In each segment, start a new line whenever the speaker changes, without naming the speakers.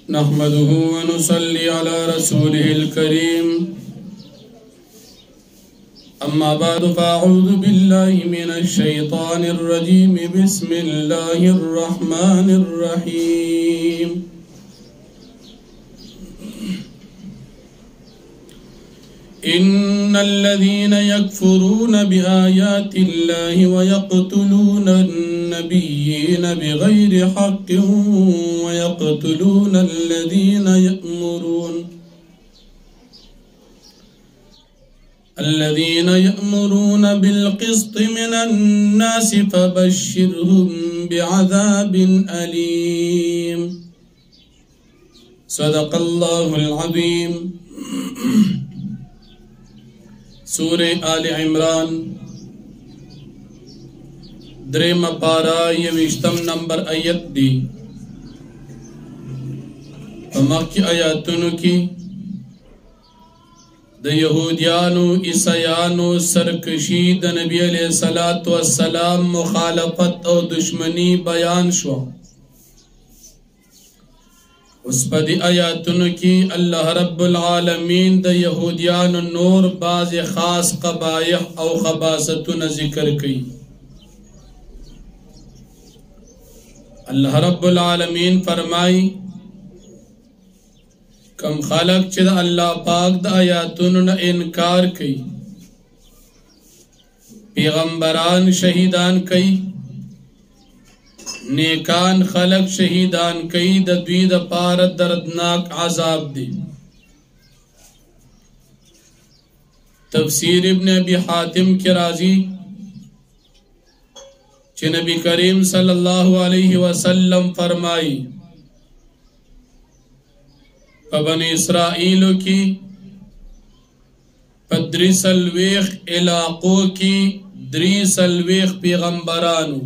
نحمده ونصلي على رسوله الكريم أما بعد فأعوذ بالله من الشيطان الرجيم بسم الله الرحمن الرحيم إن الذين يكفرون بآيات الله ويقتلون النبيين بغير حق ويقتلون الذين يأمرون بالقسط من الناس فبشرهم بعذاب أليم صدق الله العظيم سورة آل عمران درم پارا یوشتم نمبر آیت دی فمکی آیاتونو کی د یہودیانو عیسیانو سرکشی د نبی علیہ السلام مخالفت او دشمنی بیان شو اس پا دی آیاتونو کی اللہ رب العالمین د یہودیان نور باز خاص قبائح او خباستون ذکر کی اللہ رب العالمین فرمائی کم خلق چد اللہ پاک دا آیاتونو نا انکار کی پیغمبران شہیدان کی نیکان خلق شہیدان کئی دا دوی دا پار دردناک عذاب دی تفسیر ابن ابی حاتم کی رازی چھ نبی کریم صلی اللہ علیہ وسلم فرمائی بنی اسرائیلوں کی پدری سلویخ علاقوں کی دری سلویخ پیغمبرانو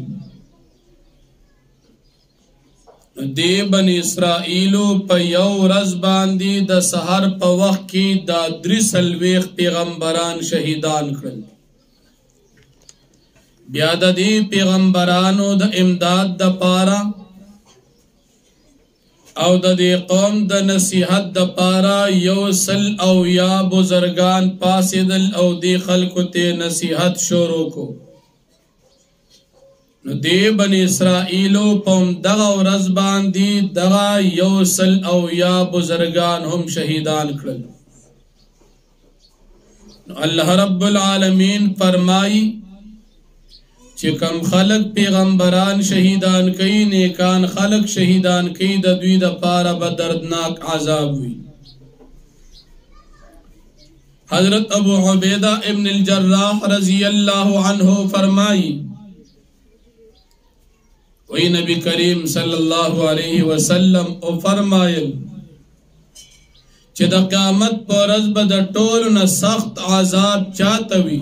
دی بنی اسرائیلو پا یو رز باندی دا سحر پا وقت کی دا دری سلویخ پیغمبران شہیدان کرن بیادا دی پیغمبرانو دا امداد دا پارا او دا دی قوم دا نصیحت دا پارا یو سل او یا بزرگان پاسدل او دی خلقو تے نصیحت شروع کو دی بنی اسرائیلو پم دغا و رزبان دی دغا یو سل او یا بزرگان ہم شہیدان کرل اللہ رب العالمین فرمائی چکم خلق پیغمبران شہیدان کئی نیکان خلق شہیدان کئی دا دوی دا پارا بدردناک عذاب ہوئی حضرت ابو عبیدہ ابن الجراح رضی اللہ عنہ فرمائی وی نبی کریم صلی اللہ علیہ وسلم او فرمائل چھ دا قیامت پر رزب دا ٹولنا سخت عذاب چاہتوی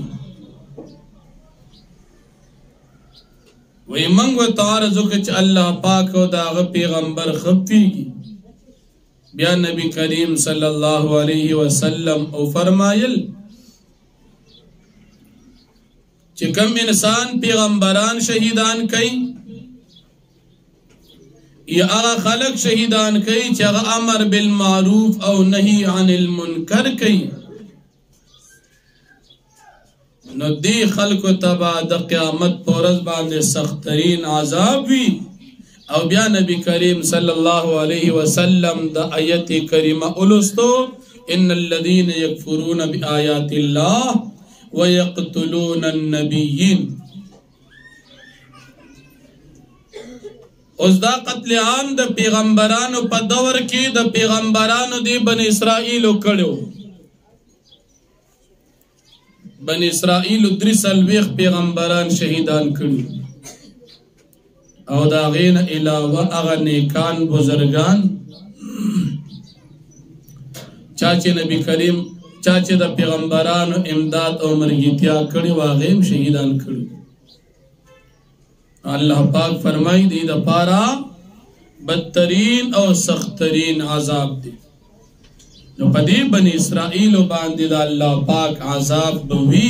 وی منگو تعرضو کچھ اللہ پاک و دا غ پیغمبر خفی گی بیا نبی کریم صلی اللہ علیہ وسلم او فرمائل چھ کم انسان پیغمبران شہیدان کئی یا اغا خلق شہیدان کئی چھ اغا امر بالمعروف او نہی عن المنکر کئی نو دی خلق تبا دا قیامت پورز باندے سخترین عذاب بھی او بیا نبی کریم صلی اللہ علیہ وسلم دا آیت کریمہ الستو ان الذین یکفرون بی آیات اللہ ویقتلون النبیین اس دا قتل عام دا پیغمبرانو پا دور کی دا پیغمبرانو دی بن اسرائیلو کڑو بن اسرائیلو دری سلویخ پیغمبران شہیدان کڑو او دا غین علاوہ اغا نیکان بزرگان چاچے نبی کریم چاچے دا پیغمبرانو امداد او مرگیتیا کڑی واغیم شہیدان کڑو اللہ پاک فرمائی دی دا پارا بدترین او سخترین عذاب دی نو پدی بنی اسرائیل و باندی دا اللہ پاک عذاب بوی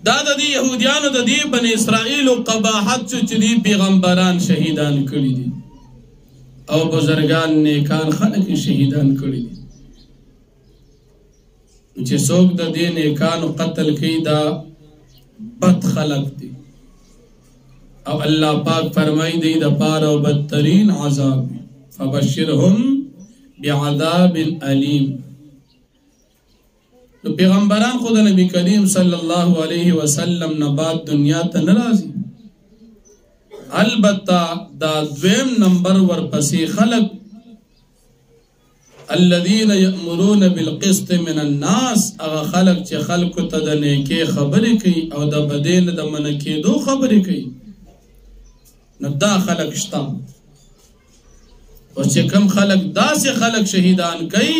دا د دې يهوديانو د دې بني اسرائیل قباحت چې دې پیغمبران شهیدان کړي دي او بزرگان نیکان خلک شهیدان کړي دي چې څوک د دې نیکانو قتل کوي دا بد خلق دي او الله پاک فرمایي دی د پاره او بدترین عذاب فبشرهم بعذاب الیم. تو پیغمبران خود نبی کریم صلی اللہ علیہ وسلم نه بعد دنیا ته ناراضي البته دا دویم نمبر ورپسې خلق الذين يأمرون بالقسط من الناس اغه خلق چې خلق ته د نیکي خبرې کوي او د بدین د منکیدو خبرې کوي نو دا خلق شتا او چې کم خلق داسې خلق شهیدان کوي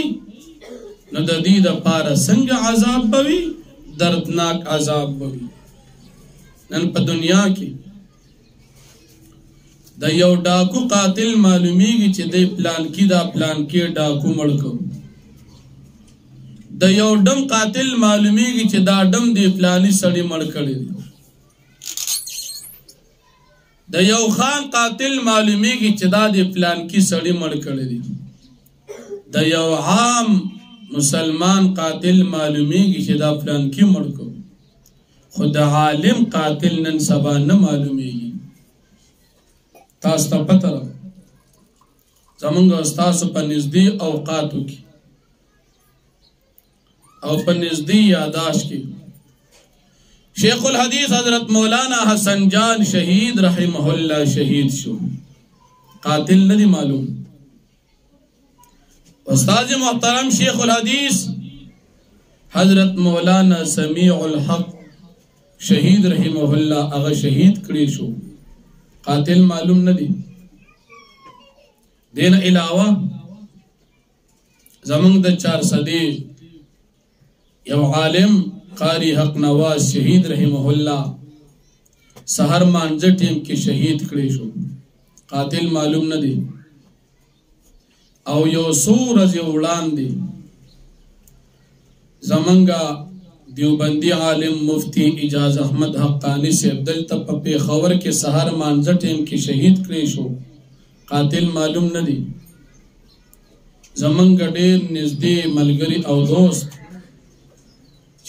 نو د دې د پاره څنګه عذاب بوي دردناک عذاب بوي. نن په دنیا کې د یو ډاکو قاتل معلومیږي چې د پلان کې دا پلان کې ډاکو مړ کو د یو ډم قاتل معلومیږي چې دا ډم دی پلاني سړی مړ کړی دی د یو خان قاتل معلومیږي چې دا د پلان کې سړی مړ کړی دی د یو عام مسلمان قاتل معلومیږي چې دا پلان کې مړ کو خود عالم قاتل نن سبا نه معلومیږي. تاسو ته پته ده زمونږ استاد په نږدې اوقاتو کې او په نږدې یاداش کې شیخ الحدیث حضرت مولانا حسن جان شہید رحمہ اللہ شہید شو قاتل ندی معلوم. استاد محترم شیخ الحدیث حضرت مولانا سمیع الحق شہید رحمہ اللہ اغا شہید کړي شو قاتل معلوم ندی. دین علاوہ زمانگ دا 400 یو عالم قاری حق نواز شہید رحمہ اللہ سہر مانزہ ٹیم کی شہید کړي شو قاتل معلوم ندی. او یو سور از یو وړاندې زمانگا دیوبندی عالم مفتی اجاز احمد حقانی سے عبدالتا پا پیخور کے سہر مانزہ ٹیم کی شہید کړي شو قاتل معلوم ندی. زمانگا ډیر نزدې ملګری او دوست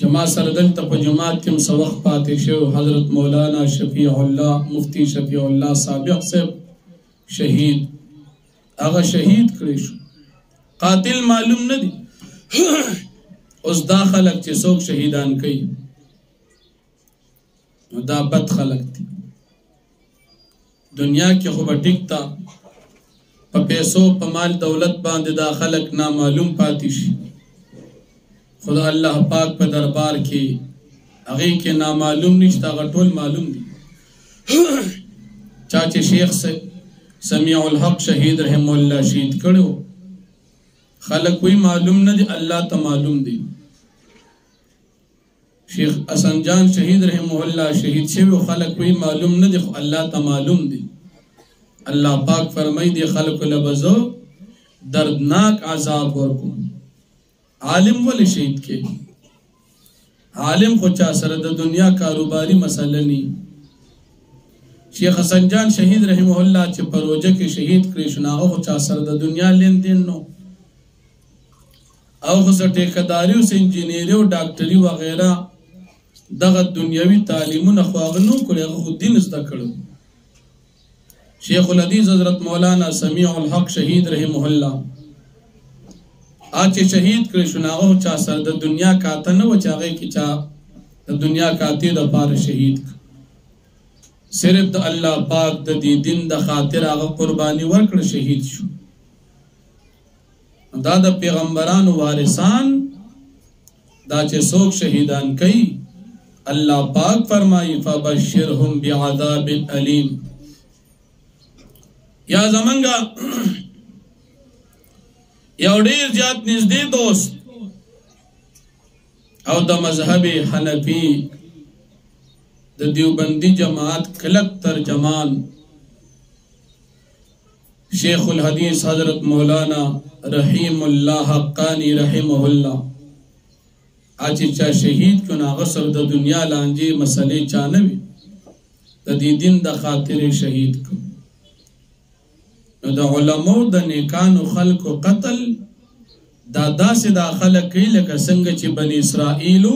جما سردلتا پا جماعت کم سوق پاتے شو حضرت مولانا شفیع اللہ مفتی شفیع اللہ سابق سے شہید اغا شہید کړي شو قاتل معلوم ندی. اس دا خلق چې څوک شهیدان کوي نو دا بد خلق دي. دنیا کې خو به ټیک تا په پیسو په مال دولت باندې دا خلق نامعلوم پاتې شي خدا الله پاک په دربار کې هغه کې نامعلوم نشته هغه ټول معلوم دي. چا چې شیخ سے سمیع الحق شہید رحم اللہ شہید کړو خلق کوئی معلوم نہ دی اللہ تا معلوم دی. شیخ حسن جان شہید رحمہ اللہ شہید شوی خلق کوئی معلوم نہ دی اللہ تا معلوم دی. اللہ پاک فرمائی دی خلق لبزو دردناک عذاب ورکو. عالم ولی شہید کے عالم خو چا سره د دنیا کاروباری مسئلہ نی. شیخ حسن جان شہید رحمہ اللہ چې پروژه کې شہید کړي شو هغه خو چا سره د دنیا لین دین نو او خو ټیکداري او انجینری او ډاکټري وغیرہ دغه دنیوي تعلیمونه خو هغه نو کړي هغه خو دین زده کړو. شیخ الحدیث حضرت مولانا سمیع الحق شہید رحمہ اللہ آج شہید کړي شو هغه چا سره د دنیا کاته نه و چې هغه کې چا د دنیا کاته د پاره شہید صرف د الله پاک د دې دین د خاطر هغه قرباني ورکړ شهید شو. دا د پیغمبرانو وارثان دا چې څوک شهیدان کوي الله پاک فرمایي فبشرهم بعذاب الیم. یا زمنګا یو ډیر زیات نږدې دوست او د مذهب حنفی د دیوبندی جماعت کلک ترجمان شیخ الحدیث حضرت مولانا رحیم اللہ حقانی رحمہ اللہ اچې چا شهید کړو نو هغه سره د دنیا لانجې مسلې چا نه وي د دې دین د خاطرې شهید کړو نو د علماو د نیکانو خلکو قتل دا داسې دا خلک کوي لکه څنګه چې بني اسرائیلو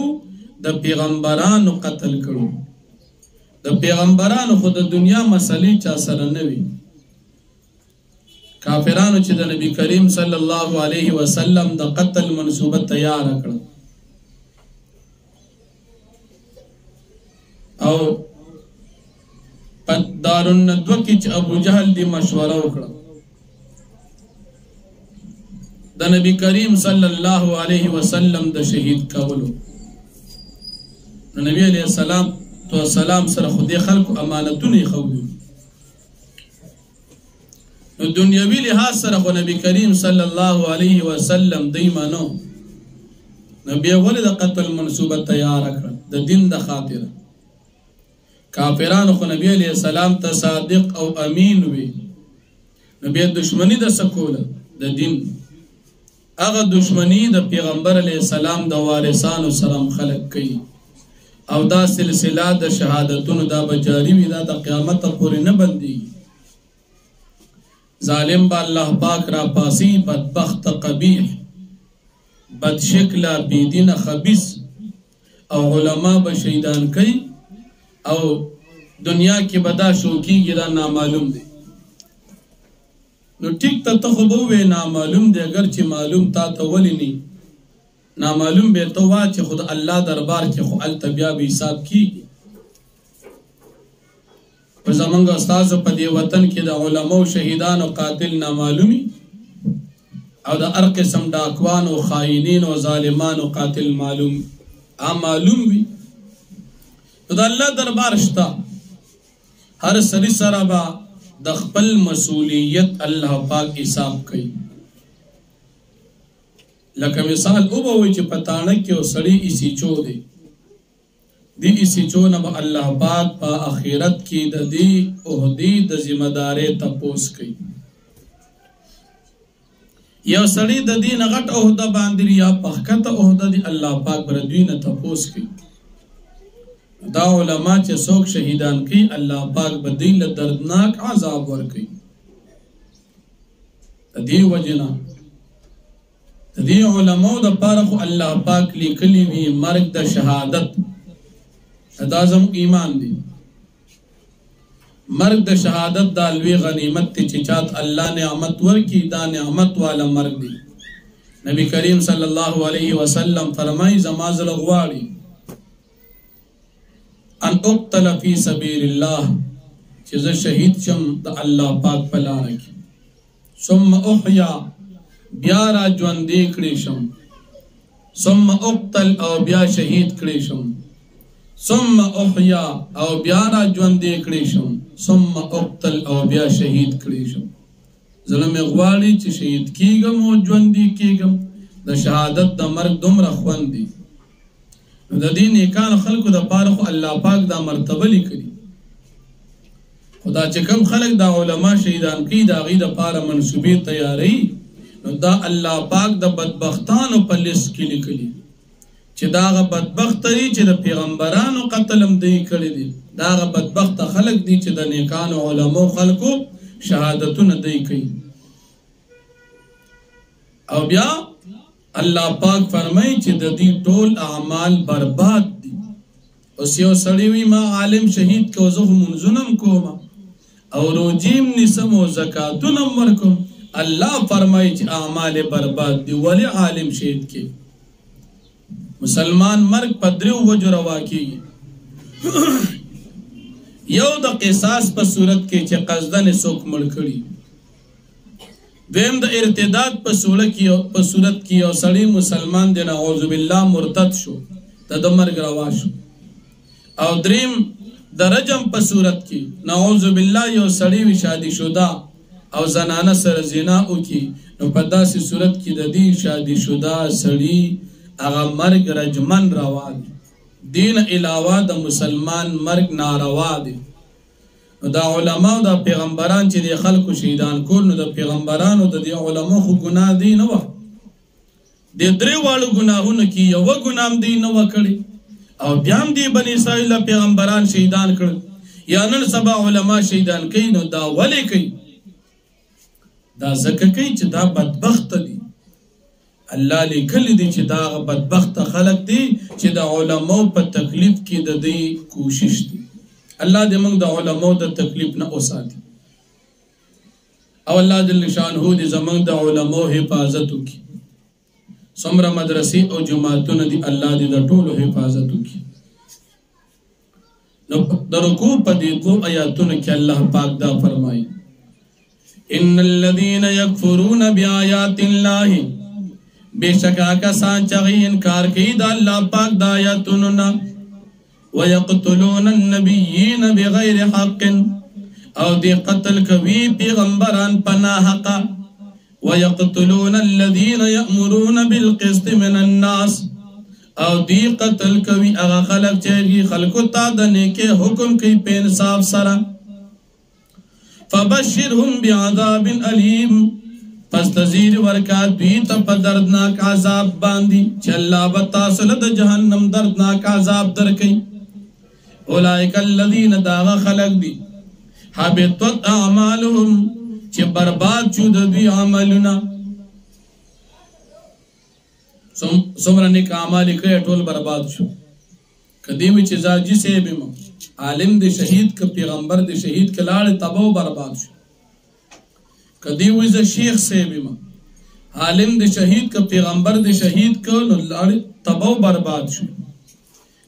د پیغمبرانو قتل کړو د پیغمبرانو خو د دنیا مسلې چا سره نه وي کافرانو چې د نبی کریم صلی الله علیه وسلم د قتل منصوبه تیار کړه او په دارالندوه کې چې ابو جهل دی مشوره وکړه د نبی کریم صلی الله علیه وسلم د شهید کولو نو نبی علیہ السلام تو سلام سره خدای خلق امانتونه خوي نو دنیوي لحاظ سره خو نبی کریم صلی الله علیه وسلم دیمانو نبی ولې د قتل منصوبه تیار کړ د دین د خاطر کافرانو خو نبی علیہ السلام ته صادق او امین وي نبی دشمنی د سکوله د دین هغه دشمنی د پیغمبر علیہ السلام د وارثانو سره خلق کوي او دا سلسله د شهادتونو دا بجاری وي دا د قیامت پورې نه بندي ظالم با الله پاک را پاسی بدبخت قبیح بد شکل بیدین خبیث او علماء به شهیدان کوي او دنیا کې بدا شوکیږي دا نامعلوم دی نو ټیک ته خو به وې نامعلوم دی اگر چې معلوم تا ته ولې نه نامعلوم به تو وا چې خود الله دربار کې خو التبیا به حساب کیږي په زمونږ استاد په دې وطن کې د علماو شهیدان او قاتل نامعلومي او د هر قسم ډاکوان او خائنین او ظالمان او قاتل معلوم وي د الله دربار شته هر سړي سره به د خپل مسؤلیت الله پاک حساب کوي لکه مثال او به وي چې پتاڼه کې سړی اسی چو دی دی اسی چو نه به الله پاک په آخرت کې د دې عہدې د ذمہ داري تپوس کوي یو سړی د دې نغټ عہده باندې یا پخکته عہده دی الله پاک بر دوی نه تپوس کوي دا علماء چې څوک شهیدان کوي الله پاک به دوی له دردناک عذاب ورکوي د دې وجنا د دې علماء د پاره خو الله پاک لیکلی وی مرګ د شهادت دا زموږ ایمان دی مرګ د شهادت د لوی غنیمت چې چات الله نعمت ورکی دا نعمت والا مرګ دی نبی کریم صلی الله علیه وسلم فرمای زمازل غواړي ان اقتل فی سبیل الله چې زه شهید شم د الله پاک په لار کې ثم احیا بیا را ژوندې کړې شم ثم اقتل او بیا شهید کړې شم ثم احیا او بیا را ژوندې کړې شم ثم اقتل او بیا شهید کړې شم ظلم غواړي چې شهید کیږم او ژوندې کیږم د شهادت د مرګ دومره خوند دی د دې نیکان خلکو د پاره خو الله پاک دا مرتبه لیکلي خدا چې کوم خلک دا علما شهیدان کی دا غي د پاره منسوبې تیاری نو دا الله پاک د بدبختانو په لیست کې لیکلي چې دا غ بدبخت دی چې د پیغمبرانو قتلم دی کړی دي دا غ بدبخت خلک دي چې د نیکانو علماو خلکو شهادتونه دی کوي او بیا الله پاک فرمای چې د دې ټول اعمال برباد دي اوس یو سړی وي ما عالم شهید کو زه منځونم کوم او روجیم نسم او زکاتونم ورکوم الله فرمای چې اعمال برباد دي ولی عالم شهید کې مسلمان مرګ پدریو وجو روا کیږي یو د قصاص په صورت کې چې قصدن څوک مړ کړي دیم د ارتداد په صورت کې یو سړی مسلمان دی نعوذ بالله مرتد شو د مرګ روا شو او دریم د رجم په صورت کې نعوذ بالله یو سړی وی شادي شودا او زنانه سره زنا وکي نو په داسې صورت کې د دې شادي شودا سړی هغه مرګ رجمن روا دی دین علاوه د مسلمان مرګ ناروا دی دا علماء دا پیغمبران چې د خلکو شهیدان کول نو د پیغمبرانو د علماء خو ګناه دی نه و د درې واړو ګناهونو کې یو ګناه هم دی نه وکړي او بیا هم دی بني اسرائیل پیغمبران شهیدان کړل یا نن سبا علما شهیدان کوي نو دا ولې کوي دا ځکه کوي چې دا بدبخت دي الله لیکلی دی چې دا بدبخت خلق دي چې د علماء په تکلیف کې د دې کوشش دي الله دې موږ د علماء د تکلیف نه اوساتي او الله جل شانه دې زموږ د علماء حفاظت وکړي څومره مدرسې او جماعتونه دي الله دې د ټولو حفاظت وکړي نو د رکوع په دې دوه آیاتونو کې الله پاک دا فرمایي ان الذين يكفرون بآيات الله بشکا کسان چې انکار کوي د الله پاک د آیاتونو نه ويقتلون النبيين بغیر حق او دی قتل کوي پیغمبران پناه حق ويقتلون الذين يأمرون بالقسط من الناس او دی قتل کوي هغه خلق چې خلقو ته د نیکه حکم کوي په انصاف سره فبشرهم بعذاب الیم پس تزیر ورکات دوی ته په دردناک عذاب باندې چې الله به تاسو له جهنم دردناک عذاب درکړي اولئک الذین داغ خلق دی حبطت اعمالهم چې برباد شو د دوی عملونه څومره نیک اعمال کړي ټول برباد شو قدیمی چې زاجی سے بیم عالم دے شهید ک پیغمبر دے شهید ک لاړ تباہ برباد شو قدیمی ز شیخ سے بیم عالم دے شهید ک پیغمبر دے شهید ک لاړ تباہ برباد شو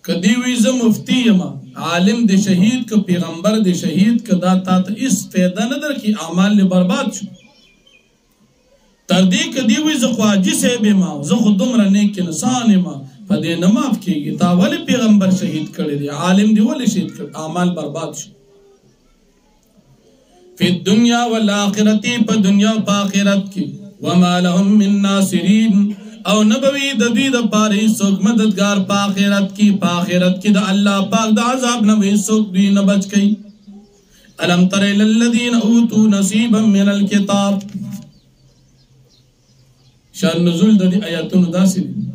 قدیمی ز مفتی ما عالم دے شهید ک پیغمبر دے شهید ک دا تا اس فائدہ نہ در کی اعمال نے برباد شو تردی قدیمی ز خواجی سے بیم ز خودم رنے کے نسان ما پدې نه معاف کیږي تا ولې پیغمبر شهید کړی دی عالم دی ولې شهید کړ اعمال برباد شو فی الدنیا والآخرت په دنیا او په آخرت کې وما لهم من ناصرین او نبوی د دوی د پاره څوک مددگار په آخرت کې د الله پاک د عذاب نه وي څوک دوی نه بچ کی الم تر الذین اوتوا نصیبا من الكتاب شان نزول د دې آیاتونو داسې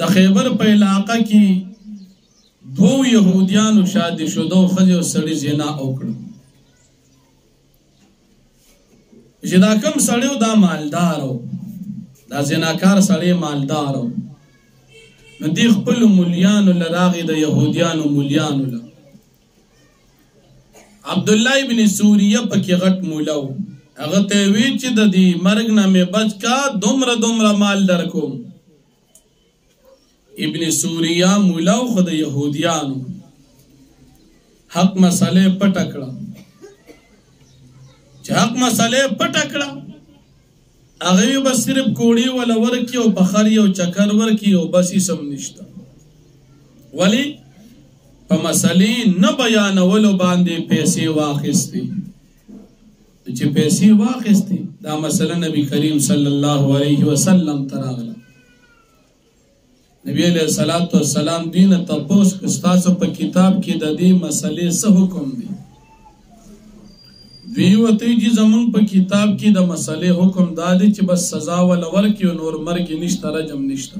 د خیبر په علاقه کې دو يهوديانو شادي شوه خځه او سړی زنا وکړه چې دا کوم سړی دا مالدار او دا زناکار سړی مالدار او ندی خپل مولیانو لراغي د يهوديانو مولیانو له عبد الله ابن سوریه پکې غټ مولا و هغه ته وی چې د دې مرګ نه مې بچ کا دومره مال درکوم ابن سوریہ مولا خود یهودیانو حق مسئلے پټکړه چې حق مسئلے پټکړه هغه به صرف کوړی ولا ورکی او بخاری او چکر ورکی او بس سم نشته ولی په مسئلې نه بیانولو باندې پیسې واخستي چې پیسې واخستي دا مسله نبی کریم صلی الله علیه وسلم تراغله نبی علیہ الصلوۃ والسلام دین تپوس استاسو په کتاب کې د دې مسلې څه حکم دی ویوته چې زمون په کتاب کې د مسلې حکم دادی چې بس سزا ول ورکی او نور مرګ نشته رجم نشته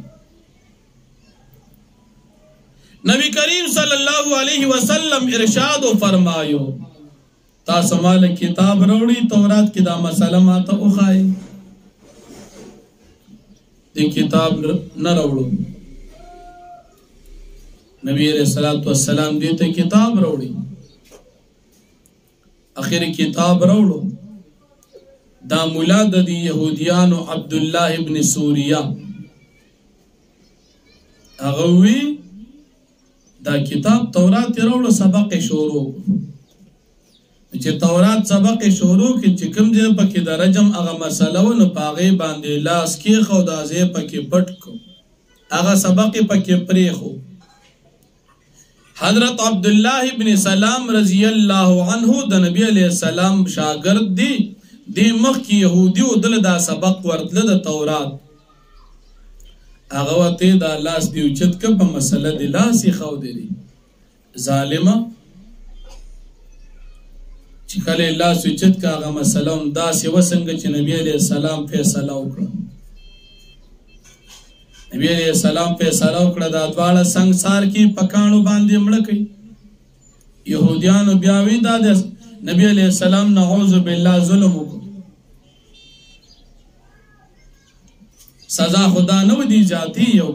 نبی کریم صلی الله علیه وسلم ارشاد فرمایو تاسو مال کتاب وروړي تورات کې دا مسله ماته وخای دې کتاب نه وروړو نبی علیہ الصلوۃ والسلام دیتے کتاب روڑی اخر کتاب روڑو دا مولا د دی یهودیانو عبداللہ ابن سوریہ اغوی دا کتاب تورات روڑو سبق شروع چې تورات سبق شروع کې چې کوم ځای پکې د رجم هغه مسله و نو پاغه باندې لاس کې خو دا ځای پکې پټ کو هغه سبق پکې پرې خو حضرت عبداللہ ابن سلام رضی اللہ عنہ دا نبی علیہ السلام شاگرد دی مخ کی یہودی و دل دا سبق ورتل دا تورات اغواتی دا لاس دیو چت کب مسئلہ دی لاسی خو دی ظالمہ چکل لاس دیو چت کا اغا مسئلہ دا سی وسنگ چی نبی علیہ السلام فیصلہ اکڑا نبی علیہ السلام فیصله وکړه دا دواړه سنگسار کی پکانو باندې مړه کړي. يهوديانو بیا وی دا د نبی علیہ السلام نعوذ بالله ظلم وکړ. سزا خدا نو دی جاتی یو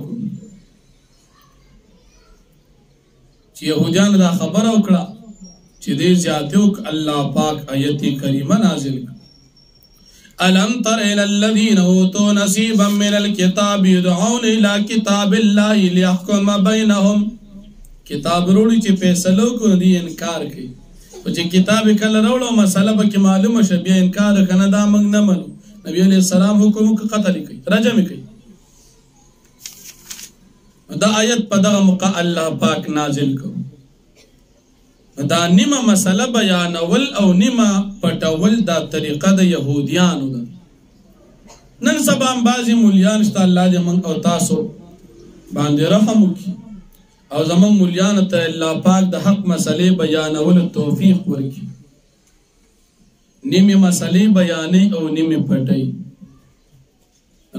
چې يهوديان دا خبره وکړه چې دې جاتیو الله پاک آیت کریمه نازل کړ. الم تر الى الذين اوتوا نصيبا من الكتاب يدعون الى كتاب الله ليحكم بينهم. کتاب وروړي چې فیصلو کو دي انکار کوي. او چې کتاب کله وروړو مسله به کې معلومه شي بیا انکار کنه دا موږ نه منو. نبی علیہ السلام حکم قتل کوي رجم کوي. دا آیت په دغه موقع الله پاک نازل کو. دا نیمه مسله بیانول او نیمه پټول دا طریقه د يهوديانو ده. نن سبا بعضی مولیان شته الله دې موږ او تاسو باندې رحم وکړي او زموږ مولیان ته الله پاک د حق مسلې بیانول توفیق ورکړي. نیمه مسلې بیانې او نیمه پټي.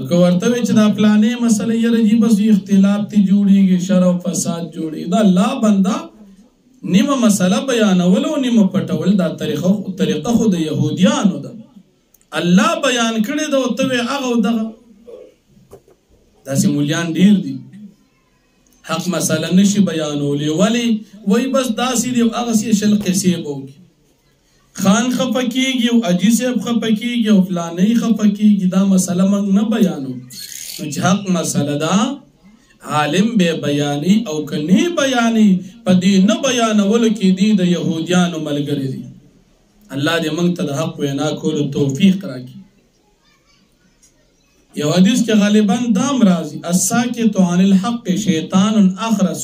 که ورته چې دا پلانې مسلې یې رجی بس اختلاف تی جوړیږي شر او فساد جوړي. دا الله بندا نیمه مسله بیانول او نیمه پټول دا طریقه خو د يهوديانو ده. الله بیان کړي دا او ته هغه او دغه داسې مولیان ډیر دي حق مسله نشي بیانولې ولی وای بس داسې دی هغه سي شل قصې بوږي خان خپکیږي او اجي صاحب خپکیږي او فلانه خپکیږي دا مسله موږ نه بیانو. نو چې حق مسله دا عالم به بیانی او کني بیانی پدې نه بیانول کې دي د يهوديانو ملګری دي. الله دې موږ ته د حق وینا کولو توفیق راکړي. یو حدیث کې غالبا دام راځي الساکت عن الحق شیطان اخرس.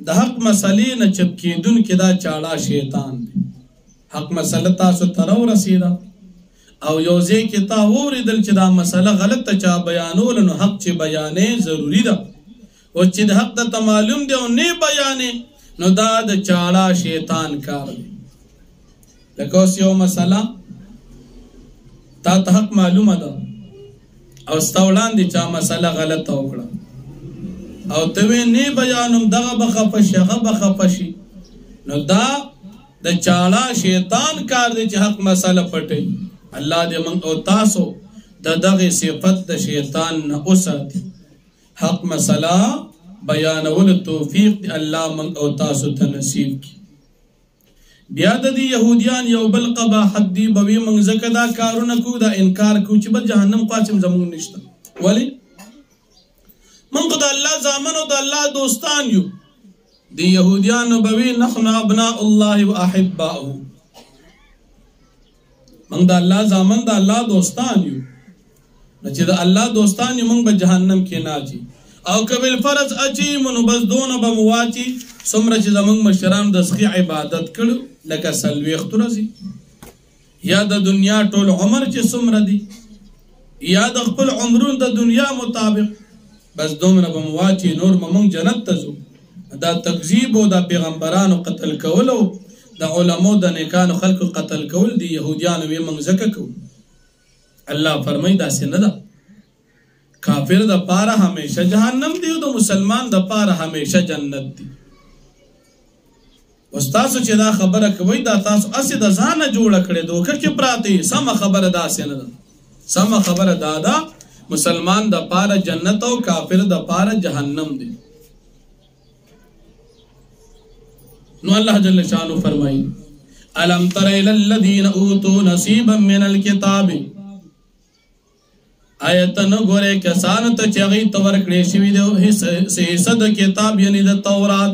د حق مسلې نه چپ کېدون کې دا چاړه شیطان دی. حق مسله تاسو ته ورسیده او یو ځای کې تا وریدل چې دا مسله غلطه چا بیانول نو حق چې بیانې ضروری ده او چې د حق ته معلوم دی او نه بیانې نو دا د چاړه شیطان کار دی. لکه اوس یو مسله تا ته حق معلومه ده او ستاولان دي چا مسله غلطه وکړه او ته نه بیانوم دغه بخفشي هغه بخفشي نو دا د چاړه شیطان کار دی چې حق مسله پټي. الله دې موږ او تاسو د دغه صفت د شیطان نه اوساتي. حق مسله بیانول توفیق دی الله موږ او تاسو ته نصیب کړي. بیا د دې يهوديان یو بل قباحت دی بوي موږ زکه دا کارونه کو دا انکار کو چې بل جهنم قاسم زمون نشته. ولی موږ د الله زامن او د الله دوستان یو. دی يهوديان بوي نحن ابناء الله واحباؤه. موږ د الله زامن د الله دوستان یو. چې د الله دوستان یو موږ به جهنم کې نه اچي او کبل فرض اچي مونږ بس دونه به مواچي څومره چې زموږ مشران د سخي عبادت کړو لکه سلويخت ورځي یا د دنیا ټول عمر چې څومره دي یا د خپل عمرون د دنیا مطابق بس دومره به مواچي نور موږ جنت ته ځو. دا تکذیب او د پیغمبرانو قتل کول او د علماء د نیکانو خلکو قتل کول دی يهوديانو یې موږ زکه کو. الله فرمای دا څنګه ده کافر د پاره همیشه جهنم دی او د مسلمان د پاره همیشه جنت دی. استاسو چې دا خبره کوي دا تاسو اسې د ځانه جوړ کړي دوکه کې پراته سم خبره دا څنګه ده. سم خبره دا ده مسلمان د پاره جنت او کافر د پاره جهنم دی. نو الله جل شانو فرمایي الم تر الى الذين اوتوا نصيبا من الكتاب. آیت نو ګوره کسان ته چې هغه تور کړی شوی دی حصہ د کتاب یعنی د تورات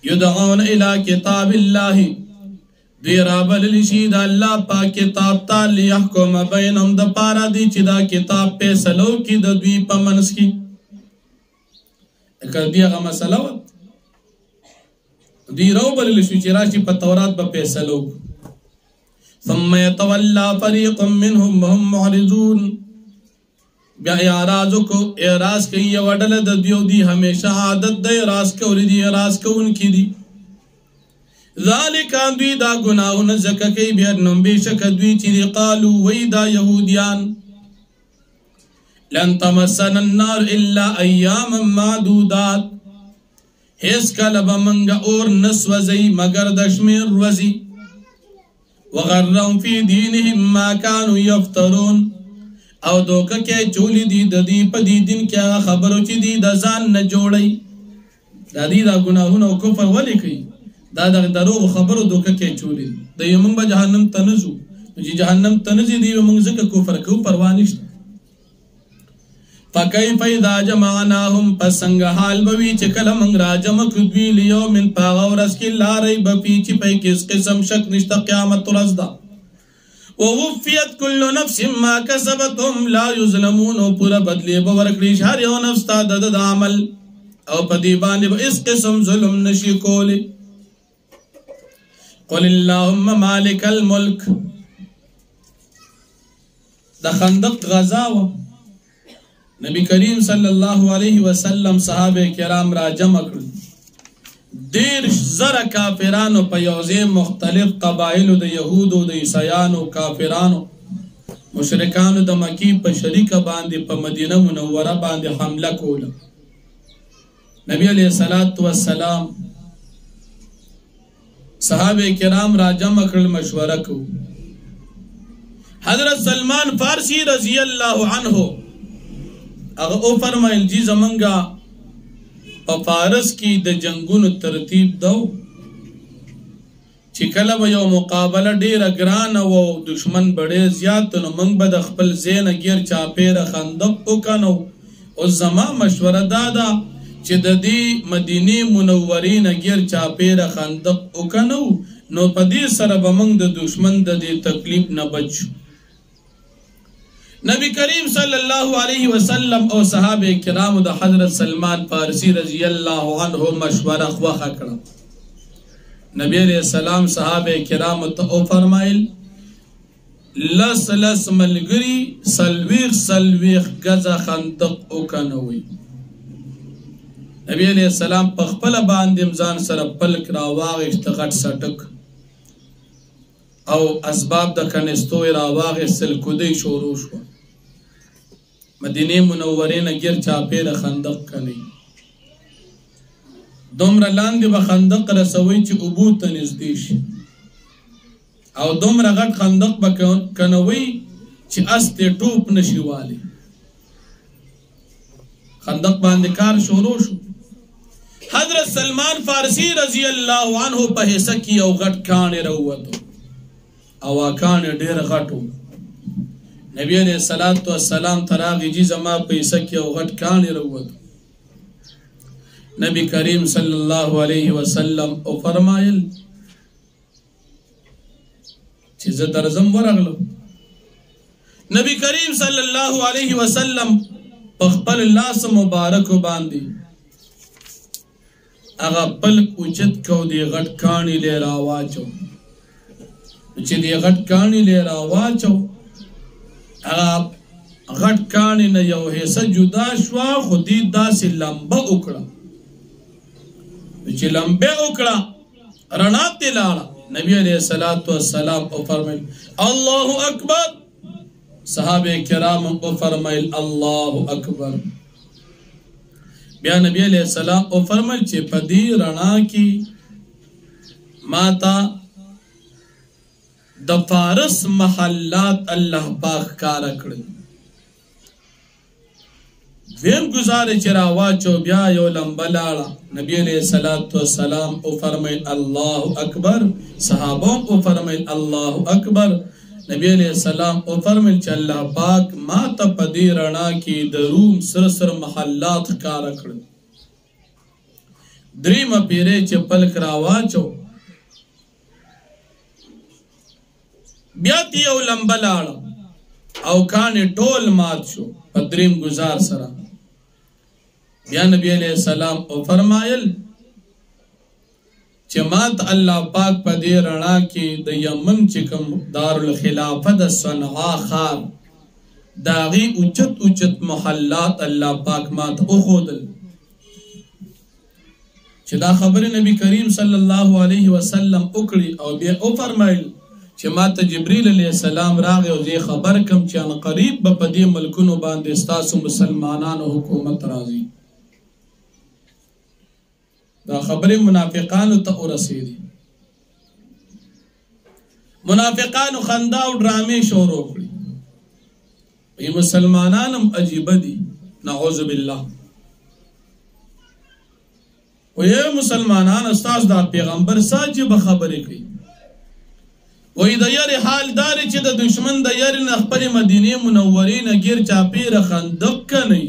يدعون الى كتاب الله دوی رابل لشي د الله پاک کتاب ته ليحكم بينهم د پارا دی چې دا کتاب فیصلو کې د دوی په منځ کې کړه دی هغه مسله و دوی رابل لشي چې راشي په تورات په فیصلو ثم يتولى فريق منهم وهم معرضون. بیا اعراض کو اعراض کوي وډل د دیو دی همیشه عادت د اعراض کوي دی اعراض کوونکی دی. ذالک دوی دا گناهونه زکه کوي بیا نو به شک دوی چې قالو وای دا يهوديان لن تمسنا النار الا ایاما معدودات هیڅ کله به موږ اور نسوځي مگر د شمېر ورځې وغرهم فی دینهم ما کانوا یفترون او دوکه کې چولی دی د دې په دې دین کې هغه خبرو چې دی د ځان نه جوړي د دې د ګناهونو او کفر ولې کوي دا د دروغ خبرو دوکه کې چولی د یمن به جهنم ته نزو چې جهنم ته نزي دی موږ ځکه کفر کوو پروا نشته فکیف اذا جمعناهم پسنګ حال بوي چې کله موږ راجمع کړو لیوم پاغه ورځ کې لا ریب فی چې په کې قسم شک نشته قیامت ورځ ده ووفیت کل نفس ما کسبت هم لا یظلمون او پورا بدلی به ورکړي هر یو نفس ته د عمل او په دې باندې به اس قسم ظلم نشي کولی قل اللهم مالک الملک د خندق غزا و نبی کریم صلی الله علیه وسلم صحابه کرام را جمع کړل دیر زر کافرانو په یوځای مختلف قبایلو د یهودو د عیسایانو کافرانو مشرکانو د مکی په شریکه باندې په مدینه منوره باندې حمله کوله نبی علیہ الصلوۃ والسلام صحابه کرام را جمع کړل مشوره کو حضرت سلمان فارسی رضی الله عنه هغه او فرمایل جی زمونږه په فارس کې د جنگونو ترتیب دو چې کله به یو مقابله ډیره ګرانه و دشمن بډې زیات نو موږ به د خپل ځین غیر چاپیره خندق وکنو او زما مشوره دادا چې د دې مدینه منورې غیر چاپیره خندق وکنو نو په دې سره به موږ د دشمن د دې تکلیف نه بچو نبی کریم صلی الله علیه وسلم او صحابه کرام د حضرت سلمان فارسی رضی الله عنه مشوره خوخه کړه نبی علیہ السلام صحابه کرام ته فرمایل لس ملګری سلویخ غزا خندق وکنوي نبی علیہ السلام په خپل باندې ځان سره پلک را واغښت غټ سټک او اسباب د کنيستو را واغښتل کودي شروع شو مدینه منورې نه غیر چاپیره خندق کني دومره لاندې به خندق رسوي چې ابو ته نږدې شي او دومره غټ خندق به کنوي چې استې ټوپ نشي والی خندق باندې کار شروع شو حضرت سلمان فارسی رضی الله عنه په حصہ کې یو غټ کانې راووتو او کانې ډېر غټو نبی علیہ الصلوۃ والسلام تراغی جی زما په حصہ کې یو غټ کانې راووتو نبی کریم صلی الله علیه وسلم او فرمایل چې زه درځم ورغلم نبی کریم صلی الله علیه وسلم په خپل لاس مبارک باندې هغه پلک اوچت کو دی غټ کانی لرا واچو چې دی غټ کانی لرا واچو هغه غټ کانی نه یو حصہ جدا شو خو دې داسې لمبه وکړه چې لمبه وکړه رڼا ته لاړه نبی علیہ الصلوۃ والسلام او فرمایل الله اکبر صحابه کرام او فرمایل الله اکبر بیا نبی علیہ السلام او فرمایل چې پدی رڼا کی ماتا د فارس محلات الله پاک کار کړل ویم گزارې چې راواچو بیا یو لمبه لاړه نبی علیہ الصلوۃ والسلام او فرمایل الله اکبر صحابه او فرمایل الله اکبر نبی علیہ السلام او فرمایل چې الله پاک ما ته پدی رڼا کی د روم سر محلات کار کړل دریم پیره چې پلک راواچو بیا یو لمبه لاړه او کانې ټول مات شو په دریم گزار سره بیا نبی علیہ السلام او فرمایل چې مات الله پاک په دې رڼا کې د یمن چې کوم دارالخلافه د صنعا ښار داغي اوچت محلات الله پاک مات او خودل چې دا خبره نبی کریم صلی الله علیه وسلم وکړي او بیا او فرمایل چې چې ما ته جبريل علیه السلام راغی او زه خبر کم چې ان قریب به په دې ملکونو باندې ستاسو مسلمانانو حکومت راځي. دا خبرې منافقانو ته ورسېدې. منافقانو خندا او ډرامې شروع کړې. وی مسلمانانم عجیبه دي، نعوذ بالله. وی مسلمانان استاذ دا پیغمبر ساجب خبرې کوي. وی د یاري حال داري چې د دشمن د یاري نه خپل مدینه منورې نه غیر چاپیره خندق کني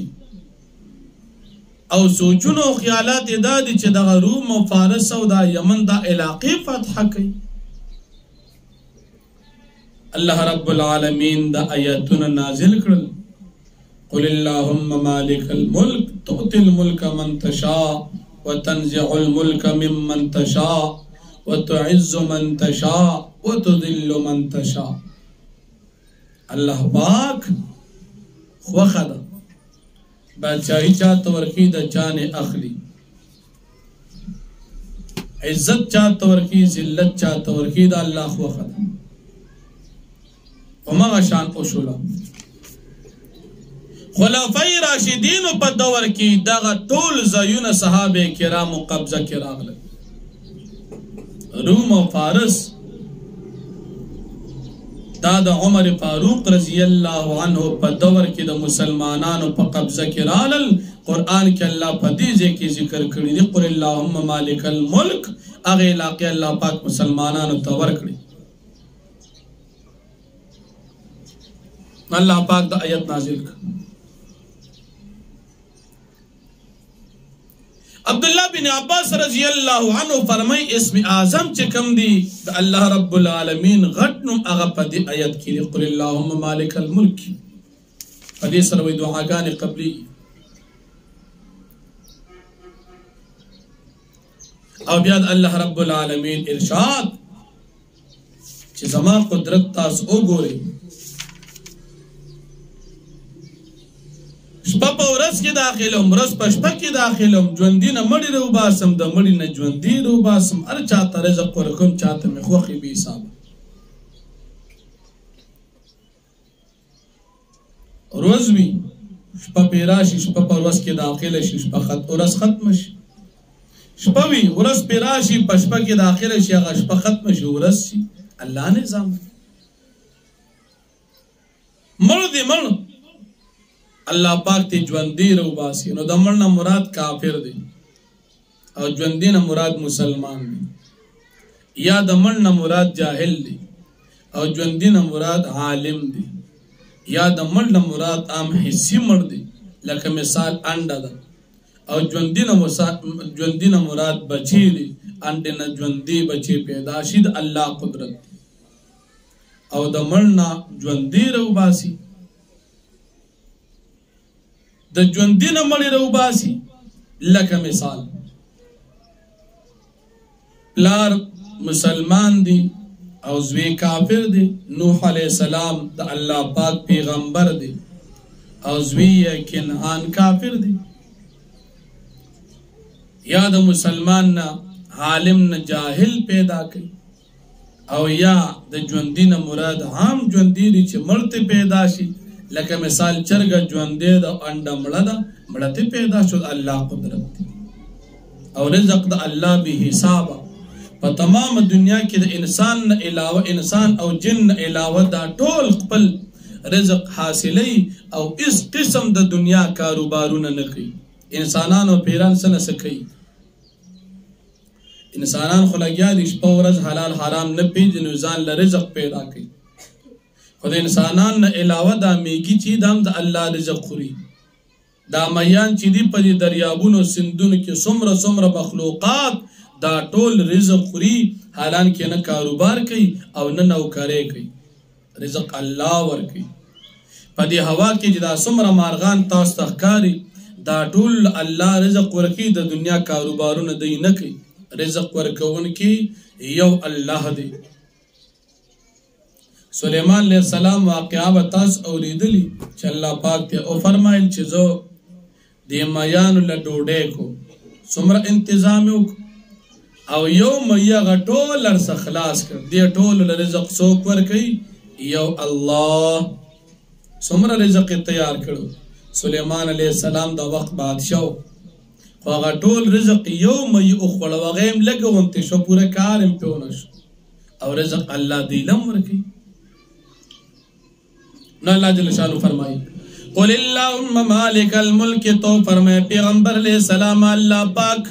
او سوچونو او خیالات دادي چې د روم او فارس او د یمن د علاقې فتح کوي. الله رب العالمین د آیاتونه نازل کړل. قل اللهم مالک الملک تؤتي الملك من تشاء وتنزع الملك ممن تشاء وتعز من تشاء وتذل من تشاء. الله پاک خوخه ده، بادشاہی چاته ورکی د چانه اخلي، عزت چاته ورکی، ذلت چاته ورکی د الله خوخه ده. ومغه شان اصول خلفای راشدین په دور کې دغه ټول زایونه صحابه کرامو قبضه کې راغله. روم او فارس دا د عمر فاروق رضی الله عنه په دور کې د مسلمانانو په قبضه کې رالل. قرآن کې الله په دې ځای کې ذکر کړی دی قل اللهم مالک الملک، هغه علاقې الله پاک مسلمانانو ته ورکړي. اللہ پاک دا آیت نازل کر. عبداللہ بن عباس رضی اللہ عنہ فرمائی اسم اعظم چکم دی دا اللہ رب العالمین غٹنم اغا پا دی آیت کی لی قل اللہم مالک الملک. فدی سروی دعاگان قبلی او بیاد اللہ رب العالمین ارشاد چی زمان قدرت تاس او گوری شپه په ورځ کې داخلم، ورځ په شپه کې داخلم، ژوندي نه مړي روباسم، د مړي نه ژوندي روباسم، هر چاته رزق ورکوم، چاته مې خوښي بې حسابه. ورځ وي شپه پې راشي، شپه په ورځ کې داخله شي، ورځ ختمه شي. شپه وي ورځ پې راشي، په شپه کې داخله شي، هغه شپه ختمه شي، ورځ شي. الله نظام مړ دی مړ الله پاک تی ژوندي روباسي. نو د مړ نه مراد کافر دی او ژوندي نه مراد مسلمان دی، یا د مړ نه مراد جاهل دی او ژوندي نه مراد عالم دی، یا د مړ نه مراد عام حسي مړ دی لکه مثال انډه ده، او ژوندي نه مراد بچی دی، انډه نه ژوندي بچی پیدا شي د الله قدرت دی. او د مړ نه ژوندي روباسي، د ژوندي نه مړي روباسي. لکه مثال پلار مسلمان دی او زوی کافر دی، نوح علیہ السلام د الله پاک پیغمبر دی او زوی کنعان کافر دی. یا د مسلمان نه عالم نه جاهل پیدا کړي، او یا د ژوندي نه مراد عام ژوندي دی چې مړ پیدا شي. لکه مثال چرګه ژوندې ده او انډه مړه ده، مړه ته پیدا شو، الله قدرت دی. او رزق د الله به حسابه. په تمام دنیا کې د انسان نه علاوه، انسان او جن نه علاوه دا ټول خپل رزق حاصلی او اس قسم د دنیا کاروبارونه نه کوي. انسانان او پیران څه نه کوي. انسانان خو لګیا دي شپه ورځ حلال حرام نه پیژني، ځان له رزق پیدا کوي. خو د انسانان نه علاوه دا میږي چې دام د الله رزق خوري. دا میان چې دی په دې دریابونو سندونو کې څومره مخلوقات دا ټول رزق خوري، حالان کې نه کاروبار کوي او نه نوکرۍ کوي، رزق الله ورکوي. په دې هوا کې چې دا څومره مارغان تاسو ته ښکاري، دا ټول الله رزق ورکوي، د دنیا کاروبارونه دی نه کوي. رزق ورکوونکی یو الله دی. سلیمان علیہ السلام واقعا به تاسو اوریدلی چې الله پاک ته او فرمایل چې زه د مایانو له ډوډۍ کو څومره انتظام وکړو، او یو میا غټول ارس خلاص کړ دی ټول رزق څوک ورکي یو الله څومره رزق تیار کړو سليمان عليه السلام دا وخت بادشاہ خو هغه ټول رزق یو مې او خړ وغیم لګونته شو پوره کارم پیونش او رزق الله دی لم ورکی نو الله جل شانو فرمایي قل اللهم مالک الملک تو فرمائے پیغمبر علیہ السلام اللہ پاک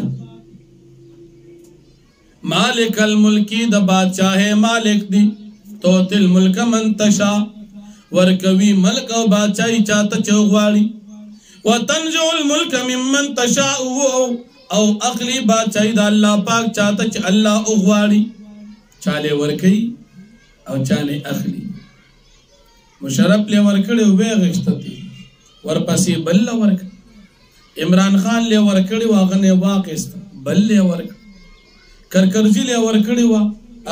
مالک الملکی دا بادشاہ مالک دی تو تل ملک من تشا ورکوی ملک و بادشاہی چاہتا چوغواری وتنزع الملک ممن تشا او اخلی بادشاہی دا اللہ پاک چاہتا چ اللہ اغواری چالے ورکی او چانے اخلی مشرف لے ورکڑے ہوئے غشتتی ورپسی بل ورک عمران خان لے ورکڑی وا غنے واقعست بل لے ورک کرکرجی لے ورکڑی وا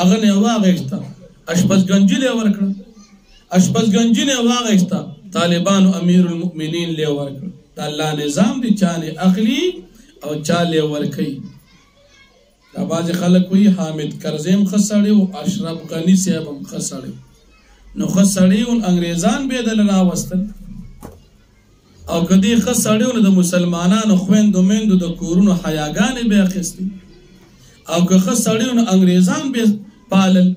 اغنے واقعست اشپز گنجی لے ورکڑ اشپز گنجی نے واقعست طالبان امیر المؤمنین لے ورکڑ تا اللہ نظام دی چانے اخلی او چالے ورکی تا باز خلق ہوئی حامد کرزیم خساڑی و اشرف غنی سیبم خساڑی نو خساڑی ان انگریزان بیدل راوستن او کدی خس سړیو د مسلمانانو خويندو میندو د کورونو حیاګانې به اخیستي او که خس سړیو انګریزان به پالل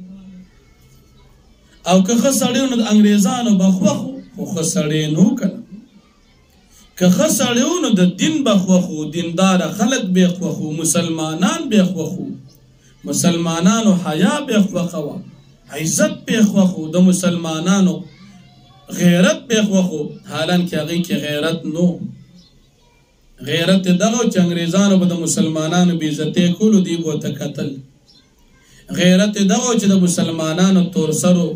او که خس سړیو انګریزانو بخوخو خو خس سړی نو کنه که خس سړیو د دین بخوخو دیندار خلق به خوخو مسلمانان به خوخو مسلمانانو حیا به خوخو عزت به خوخو د مسلمانانو غیرت به خوخو حالان کې هغه کې غیرت نو غیرت دغه چې انګریزانو به د مسلمانانو بې عزتي کولو دی بوته قتل غیرت دغه چې د مسلمانانو تور سرو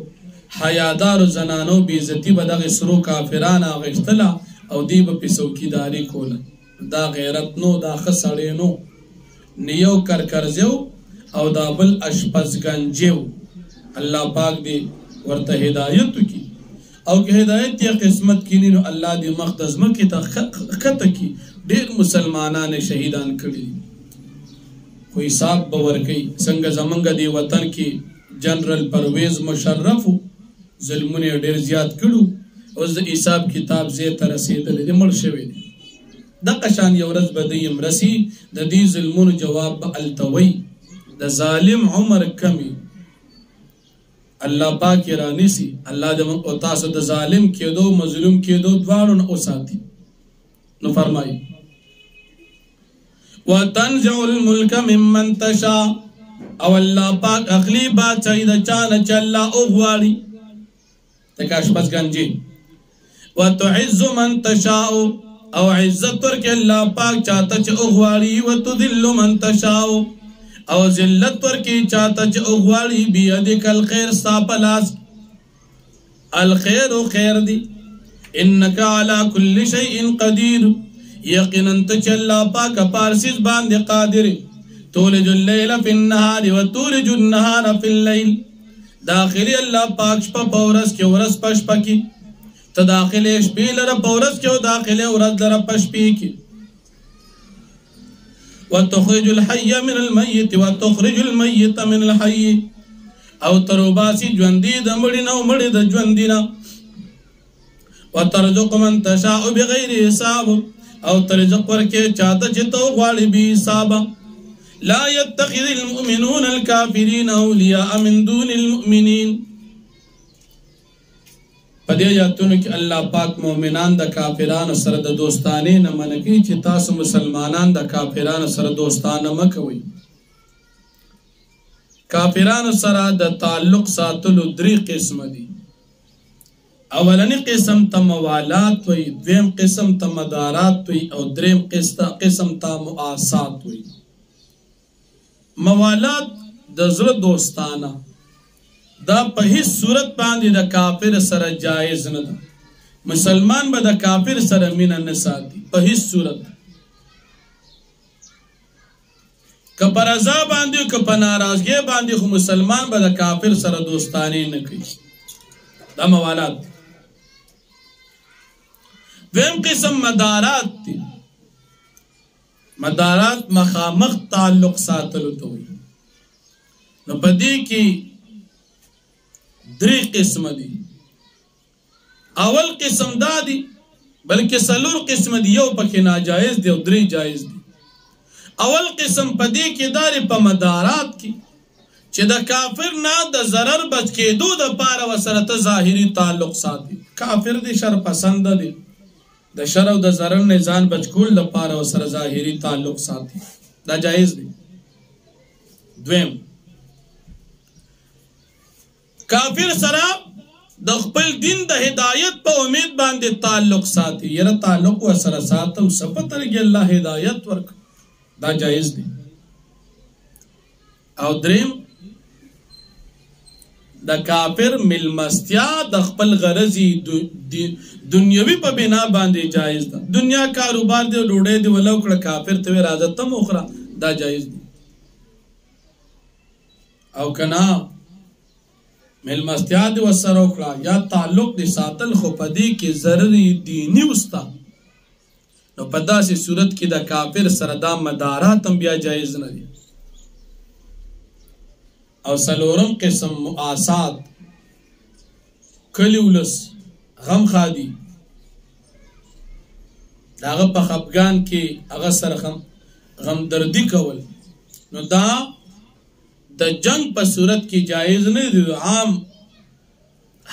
حیادار زنانو بې عزتي به دغه سرو کافرانو غشتله او دی به څوکیداری کوله دا غیرت نو دا خسړې نو نیو کرکرزو او دا بل اشپزګنجو الله پاک دی ورته هدایت کی او که هدایت یا قسمت کینی نو الله دی مقدس مکی تا خط کی ډیر مسلمانان شهیدان کړي خو حساب باور کوي څنګه زمنګ دی وطن کې جنرال پرویز مشرف ظلمونه ډیر زیات کړو اوس د حساب کتاب زی تر رسیدل دي مړ شوی دی د قشان یو ورځ بدیم رسی د دې ظلمونو جواب التوي د ظالم عمر کمی الله پاک رانی سی الله د او تاسو د ظالم کېدو مظلوم کېدو دواړو نه اوساتي نو فرمایي وتنزع الملك ممن تشاء او الله پاک اخلی بادشاہی د چانه چلا او غواړي تکاش بس گنجي وتعز من تشاء او عزت ورکه الله پاک چاته چ او غواړي وتذل من تشاء او ذلت ورکی چاہتا چا اغوالی بیدک الخیر ساپلاس الخیر و خیر دی انکا علا کل شیئن قدیر یقیناً تچ اللہ پاک پارسیز باندے قادر تولج اللیل فی النهار و تولج النهار فی اللیل داخلی اللہ پاک شپا پورس کے ورس پشپا کی تداخلی شپی لر پورس کے و داخلی ورس لر پشپی کی وتخرج الحي من الميت وتخرج الميت من الحي او تروباسي ژوندۍ د مړي نه مړي د ژوندۍ نه وترزق من تشاء بغیر حساب او ترزق ورکه چاته چې تو غواړي بي حساب لا يتخذ المؤمنون الكافرين اولياء من دون المؤمنين پدې یاتونو کې الله پاک مؤمنان د کافرانو سره د دوستانه نه منکي چې تاسو مسلمانان د کافرانو سره دوستانه مکوئ کافرانو سره د تعلق ساتلو درې قسم دي اولنی قسم ته موالات وي دویم قسم ته مدارات وي او دریم قسم ته مؤاسات وي موالات د زړه دوستانه دا په هیڅ صورت باندې د کافر سره جایز نه ده مسلمان به د کافر سره مینه نه ساتي په هیڅ صورت که پر رضا باندې که په ناراضګۍ باندې خو مسلمان به د کافر سره دوستانه نه کوي دا موالات دویم قسم مدارات دي مدارات مخامخ تعلق ساتلو ته وایي نو پدې کې درې قسم دي. اول قسم دا دي بلکې څلور قسم دي، یو پکې ناجایز دی او درې جایز دي. اول قسم پدې کې داري په مدارات کې چې د کافر نه د ضرر بچ کېدو د پاره وسره ته ظاهري تعلق ساتي. کافر دي شر پسند دي، د شر او د ضرر نه ځان بچ کول د پاره وسره ظاهري تعلق ساتي، دا جایز دي. دویم، کافر سره د خپل دین د هدایت په امید باندې تعلق ساتي، یره تعلق وسره ساتم سپترګي الله هدایت ورک، دا جایز دي. او دریم، د کافر ملمستیا د خپل غرضی دنیوي په بنا باندې جایز ده. دنیا کاروبار دی، ډوډۍ دی ولو کړه، کافر ته راځه تم اخرى، دا جایز دي. او کنا ملمستیا دی وسره وکړه یا تعلق دی ساتل، خو پدې کې ضروري دینی وستا، نو په داسې صورت کې د کافر سره دا مدارات هم بیا جایز نه دي. او سلورم قسم مؤاسات، کلی ولس غم خادي، داغه په خفګان کې هغه سره غم دردی کول، نو دا د جنگ په صورت کې جایز نه دي. عام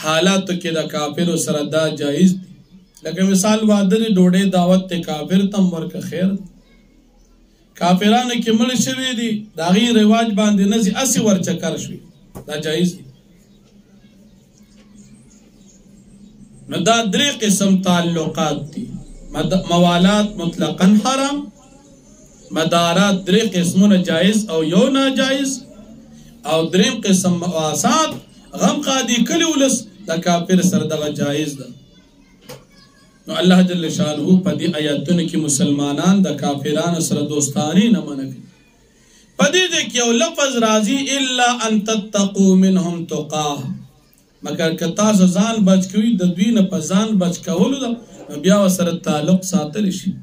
حالاتو کې د کافر سره دا جایز دي. لکه مثال واده ډوډۍ دعوت ته کافر تم ورکه خیر، کافرانو کې مړ شوی دي داغي رواج باندې نزي اسی ورچکر شوی، دا جایز دي. نو دا درې قسم تعلقات دي. موالات مطلقاً حرام، مدارات درې قسمونه جایز او یو ناجایز، او دریم قسم مواسات غم قادی کلی ولس د کافر سره دغه جایز ده. نو الله جل شانه په دې آیاتونو کې مسلمانان د کافرانو سره دوستانی نه منکي. په دې کې یو لفظ راځي الا ان تتقوا منهم تقاه، مگر که تاسو ځان بچ کوئ د دوی نه په ځان بچ کولو ده، بیا سره تعلق ساتل شي.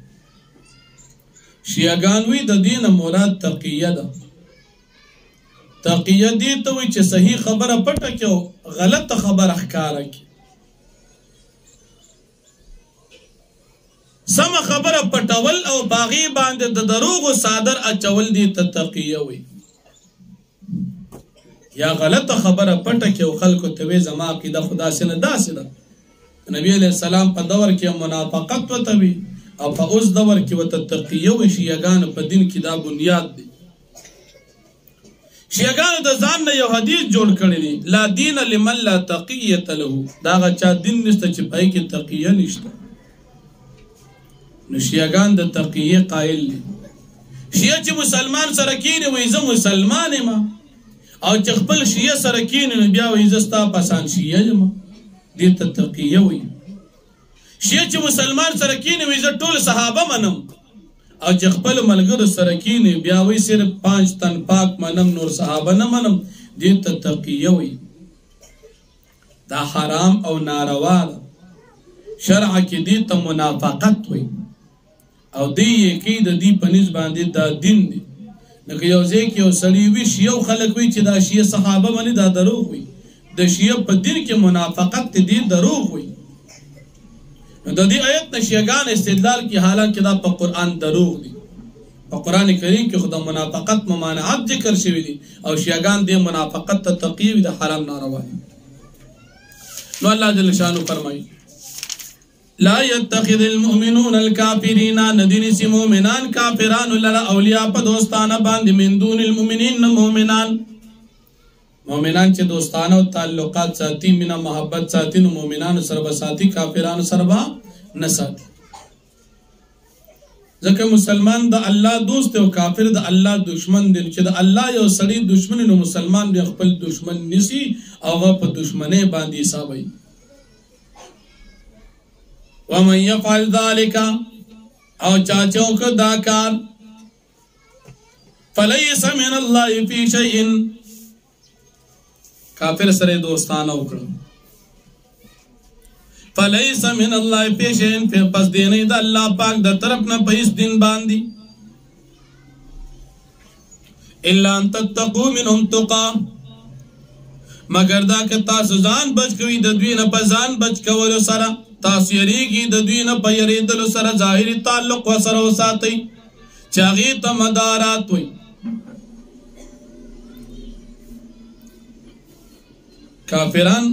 شیعاګان وی د دین مراد تقیه ده. تقیه دې ته وی چې صحیح خبره پټه کې او غلطه خبره ښکاره کې، سم خبره پټول او باغی باندې د دروغ صادر اچول دي ته تقیه وي. یا غلطه خبره پټه کې او خلکو ته وی زما عقیده خدا سره داسې ده. نبی علیہ السلام په دور کې منافقت وته وی او په اوس دور کې وته تقیه وي. شیعاګان په دین کې دا بنیاد دي. شیعاګان د ځان نه یو حدیث جوړ کړی دی، لا دین لمن لا تقیه له، دا غچا دین نشته چې پای کې تقیه نشته. نو شیعاګان د تقیه قائل دي. شیعه چې مسلمان سره کینی وایي زه مسلمان یم، او چې خپل شیعه سره کینی نو بیا وایي زه ستا پسان شیعه یم، دې ته تقیه وایي. شیعه چې مسلمان سره کینی وایي زه ټول صحابه منم، او چې خپل ملګرو سره کینی بیا وایي صرف 5 تن پاک منم، نور صحابه نه منم، دې ته تقیه وایي. دا حرام او ناروا ده. شرع کې دې ته منافقت وایي، او دی یکی د دې په نسبت باندې دا دین دی. لکه یو ځای کې یو سړی وي شیعه خلک وي چې دا شیعه صحابه باندې دا دروغ وي، د شیعه په دین کې منافقت دې دروغ وي. نو د دې آیت نه شیعاګان استدلال کې حالانکه دا په قرآن دروغ دي. په قرآن کریم کې خدا منافقت ممانعات ذکر شوی دي، او شیعاګان دې منافقت ته تقیه د حرام ناروا دي. نو الله جل شانه فرمایي لا يتخذ المؤمنون الكافرين، ندین سی مومنان کافران لرا اولیاء په دوستانه باندې من دون المؤمنین، مومنان چې دوستانه او تعلقات ساتي، مینا محبت ساتي، نو مومنان سره ساتي، کافرانو سره نه ساتي. ځکه مسلمان د الله دوست او کافر د الله دشمن دی. چې د الله یو سړی دشمن نو مسلمان به خپل دشمن نسی او په دشمنه باندې حسابي. ومن يفعل ذلك، او چاچو کو دا کار، فليس من الله في شيء، کافر سره دوستانه وکړه، فليس من الله في شيء، پس دینه د الله پاک د طرف نه په هیڅ دین باندې. الا ان تتقوا منهم تقا مگر دا که تاسو ځان بچ کوي د دوی نه په ځان بچ کولو سره تاسو یریږي د دوی نه په یریدلو سره ظاهري تعلق ورسره وساتئ چې هغې ته مدارات وایي کافران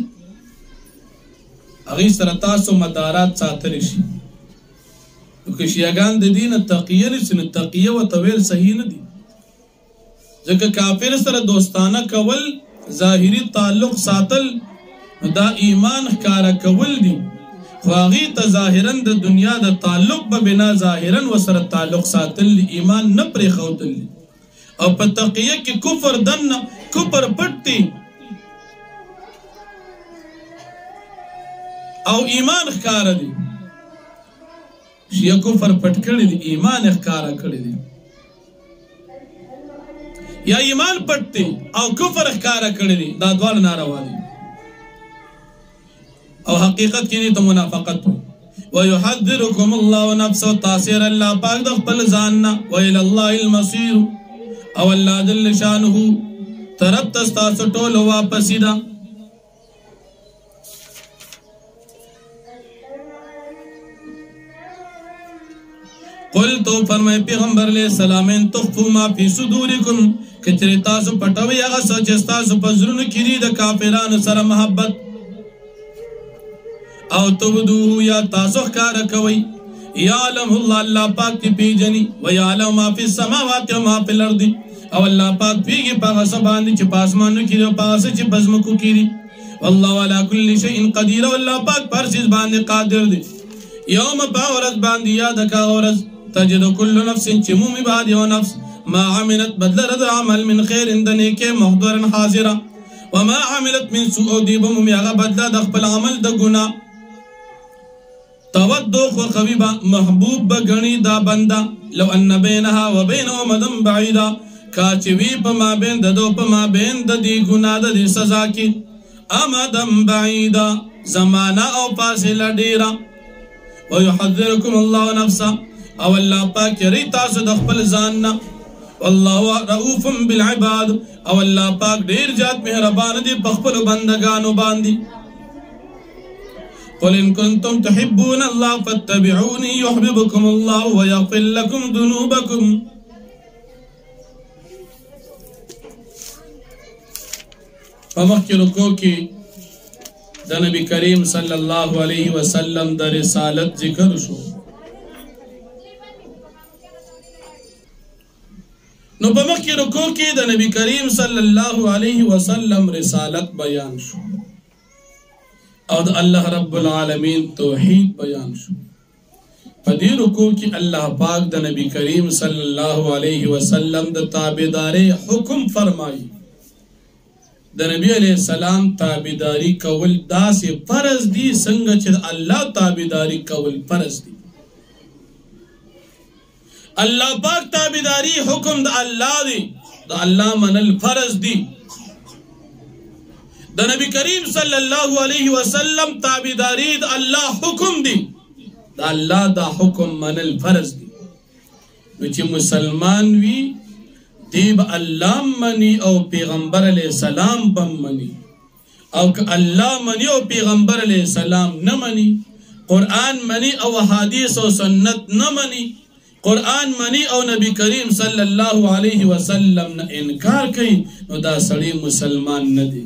هغې سره تاسو مدارات ساتلی شي نو که شیعګان د دې نه تقیه نیسي نو تقیه ورته ویل صحیح نه دي ځکه کافر سره دوستانه کول ظاهري تعلق ساتل دا ایمان ښکاره کول دي خو هغې ته ظاهرا د دنیا د تعلق په بنا ظاهرا ورسره تعلق ساتل دي ایمان نه پرېښودل دي او په تقیه کې کفر دننه کفر پټ دی او ایمان ښکاره دی شیعه کفر پټ کړی دی ایمان ښکاره کړی دی یا ایمان پټ دی او کفر ښکاره کړی دی دا دواړه ناروا دي او حقیقت کې دې ته منافقت ويحذركم الله نفسه تاثیر الله پاک د خپل ځان نه وإلى الله المصير او الله جل شانه طرف ته ستاسو ټول واپس ده قل تو فرمائے پیغمبر علیہ السلام ان تخفوا ما فی صدورکم کچری تاسو پټوي هغه څه چې تاسو په زړونو کې دي د کافرانو سره محبت او تبدوه یا تاسو ښکاره کوئ یعلم الله الله پاک دې پیژني ویعلم ما فی السماوات و ما فی الارض او الله پاک پیږي په هغه څه باندې چې په اسمانونو کې دي او په هغه څه چې په ځمکو کې دي والله علی کل شیء قدیر او الله پاک په هر څیز باندې قادر دی یوم په ورځ باندې یاد کا ورځ تجد كل نفس چمومی بعد یو نفس ما عملت بدل رد عمل من خیر اندنی کے محضورا حاضرا وما عملت من سوء دی بمومی اغا بدل دخپل عمل د گنا تودو خوخویبا محبوب بگنی دا بندا لو ان بینها و بین امدن بعیدا کاچوی پا ما بین ددو پا ما بین دی گنا دی سزا کی امدن بعیدا زمانا او فاصلہ دیرا ویحذرکم اللہ نفسا او الله پاک یری تاسو د خپل ځان نه والله رؤوف بالعباد او الله پاک ډیر زیات مهربان دی په خپل بندگانو باندې قل ان کنتم تحبون الله فاتبعوني يحببكم الله ويغفر لكم ذنوبكم په مخکې رکوع کې د نبی کریم صلی الله علیه وسلم د رسالت ذکر شو نو په مخکې رکوع کې د نبی کریم صلی الله علیه وسلم رسالت بیان شو او د الله رب العالمین توحید بیان شو په دې رکوع کې الله پاک د نبی کریم صلی الله علیه وسلم د تابعداري حکم فرمایي د نبی علیہ السلام تابعداري کول داسې فرض دي څنګه چې الله تابعداري کول فرض دي اللہ پاک تابعداری حکم دا اللہ دی دا اللہ منل فرض دی دا نبی کریم صلی اللہ علیہ وسلم تابعداری دا اللہ حکم دی دا اللہ دا حکم منل فرض دی نوچی مسلمان وی دیب اللہ منی او پیغمبر علیہ السلام بم منی او کہ اللہ منی او پیغمبر علیہ السلام نمنی قرآن منی او حدیث و سنت نمنی قرآن منی او نبی کریم صلی اللہ علیہ وسلم نے انکار کئی نو دا سڑی مسلمان ندی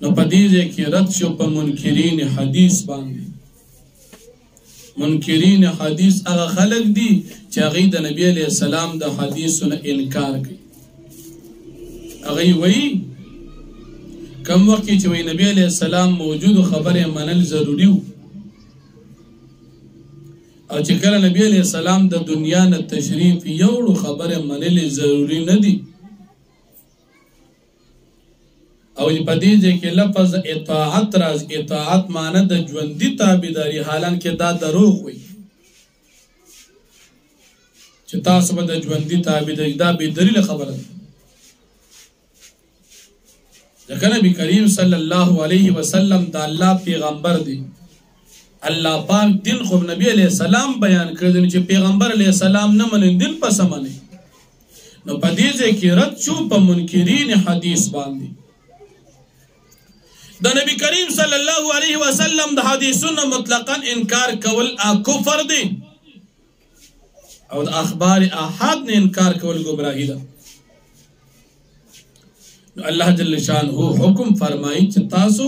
نو پدیزے کی رد شو پا منکرین حدیث باندی منکرین حدیث اغا خلق دی چاگی دا نبی علیہ السلام دا حدیث نے انکار کئی اغی وی کم وقتی چوی نبی علیہ السلام موجود خبر منل ضروری ہو او چې کله نبی علیہ السلام د دنیا نه تشریف یوړو خبره منل ضروری نه دي او په دې کې لفظ اطاعت راز اطاعت معنی د ژوندۍ تابعداري حالان کې دا دروغ وي چې تاسو به د ژوندۍ تابعداري دا به دلیل خبره ده ځکه نبی کریم صلی الله علیه وسلم د الله پیغمبر دی اللہ پاک دین خوب نبی علیہ السلام بیان کردن چې پیغمبر علیہ السلام نه منن دین پس منی نو په دې ځای کې رد شو په منکرین حدیث باندې. د نبی کریم صلی الله علیه وسلم د حدیثونو مطلقاً انکار کول کفر دی او د اخبار احاد نه انکار کول گمراهی ده. نو الله جل شانه حکم فرمایي چې تاسو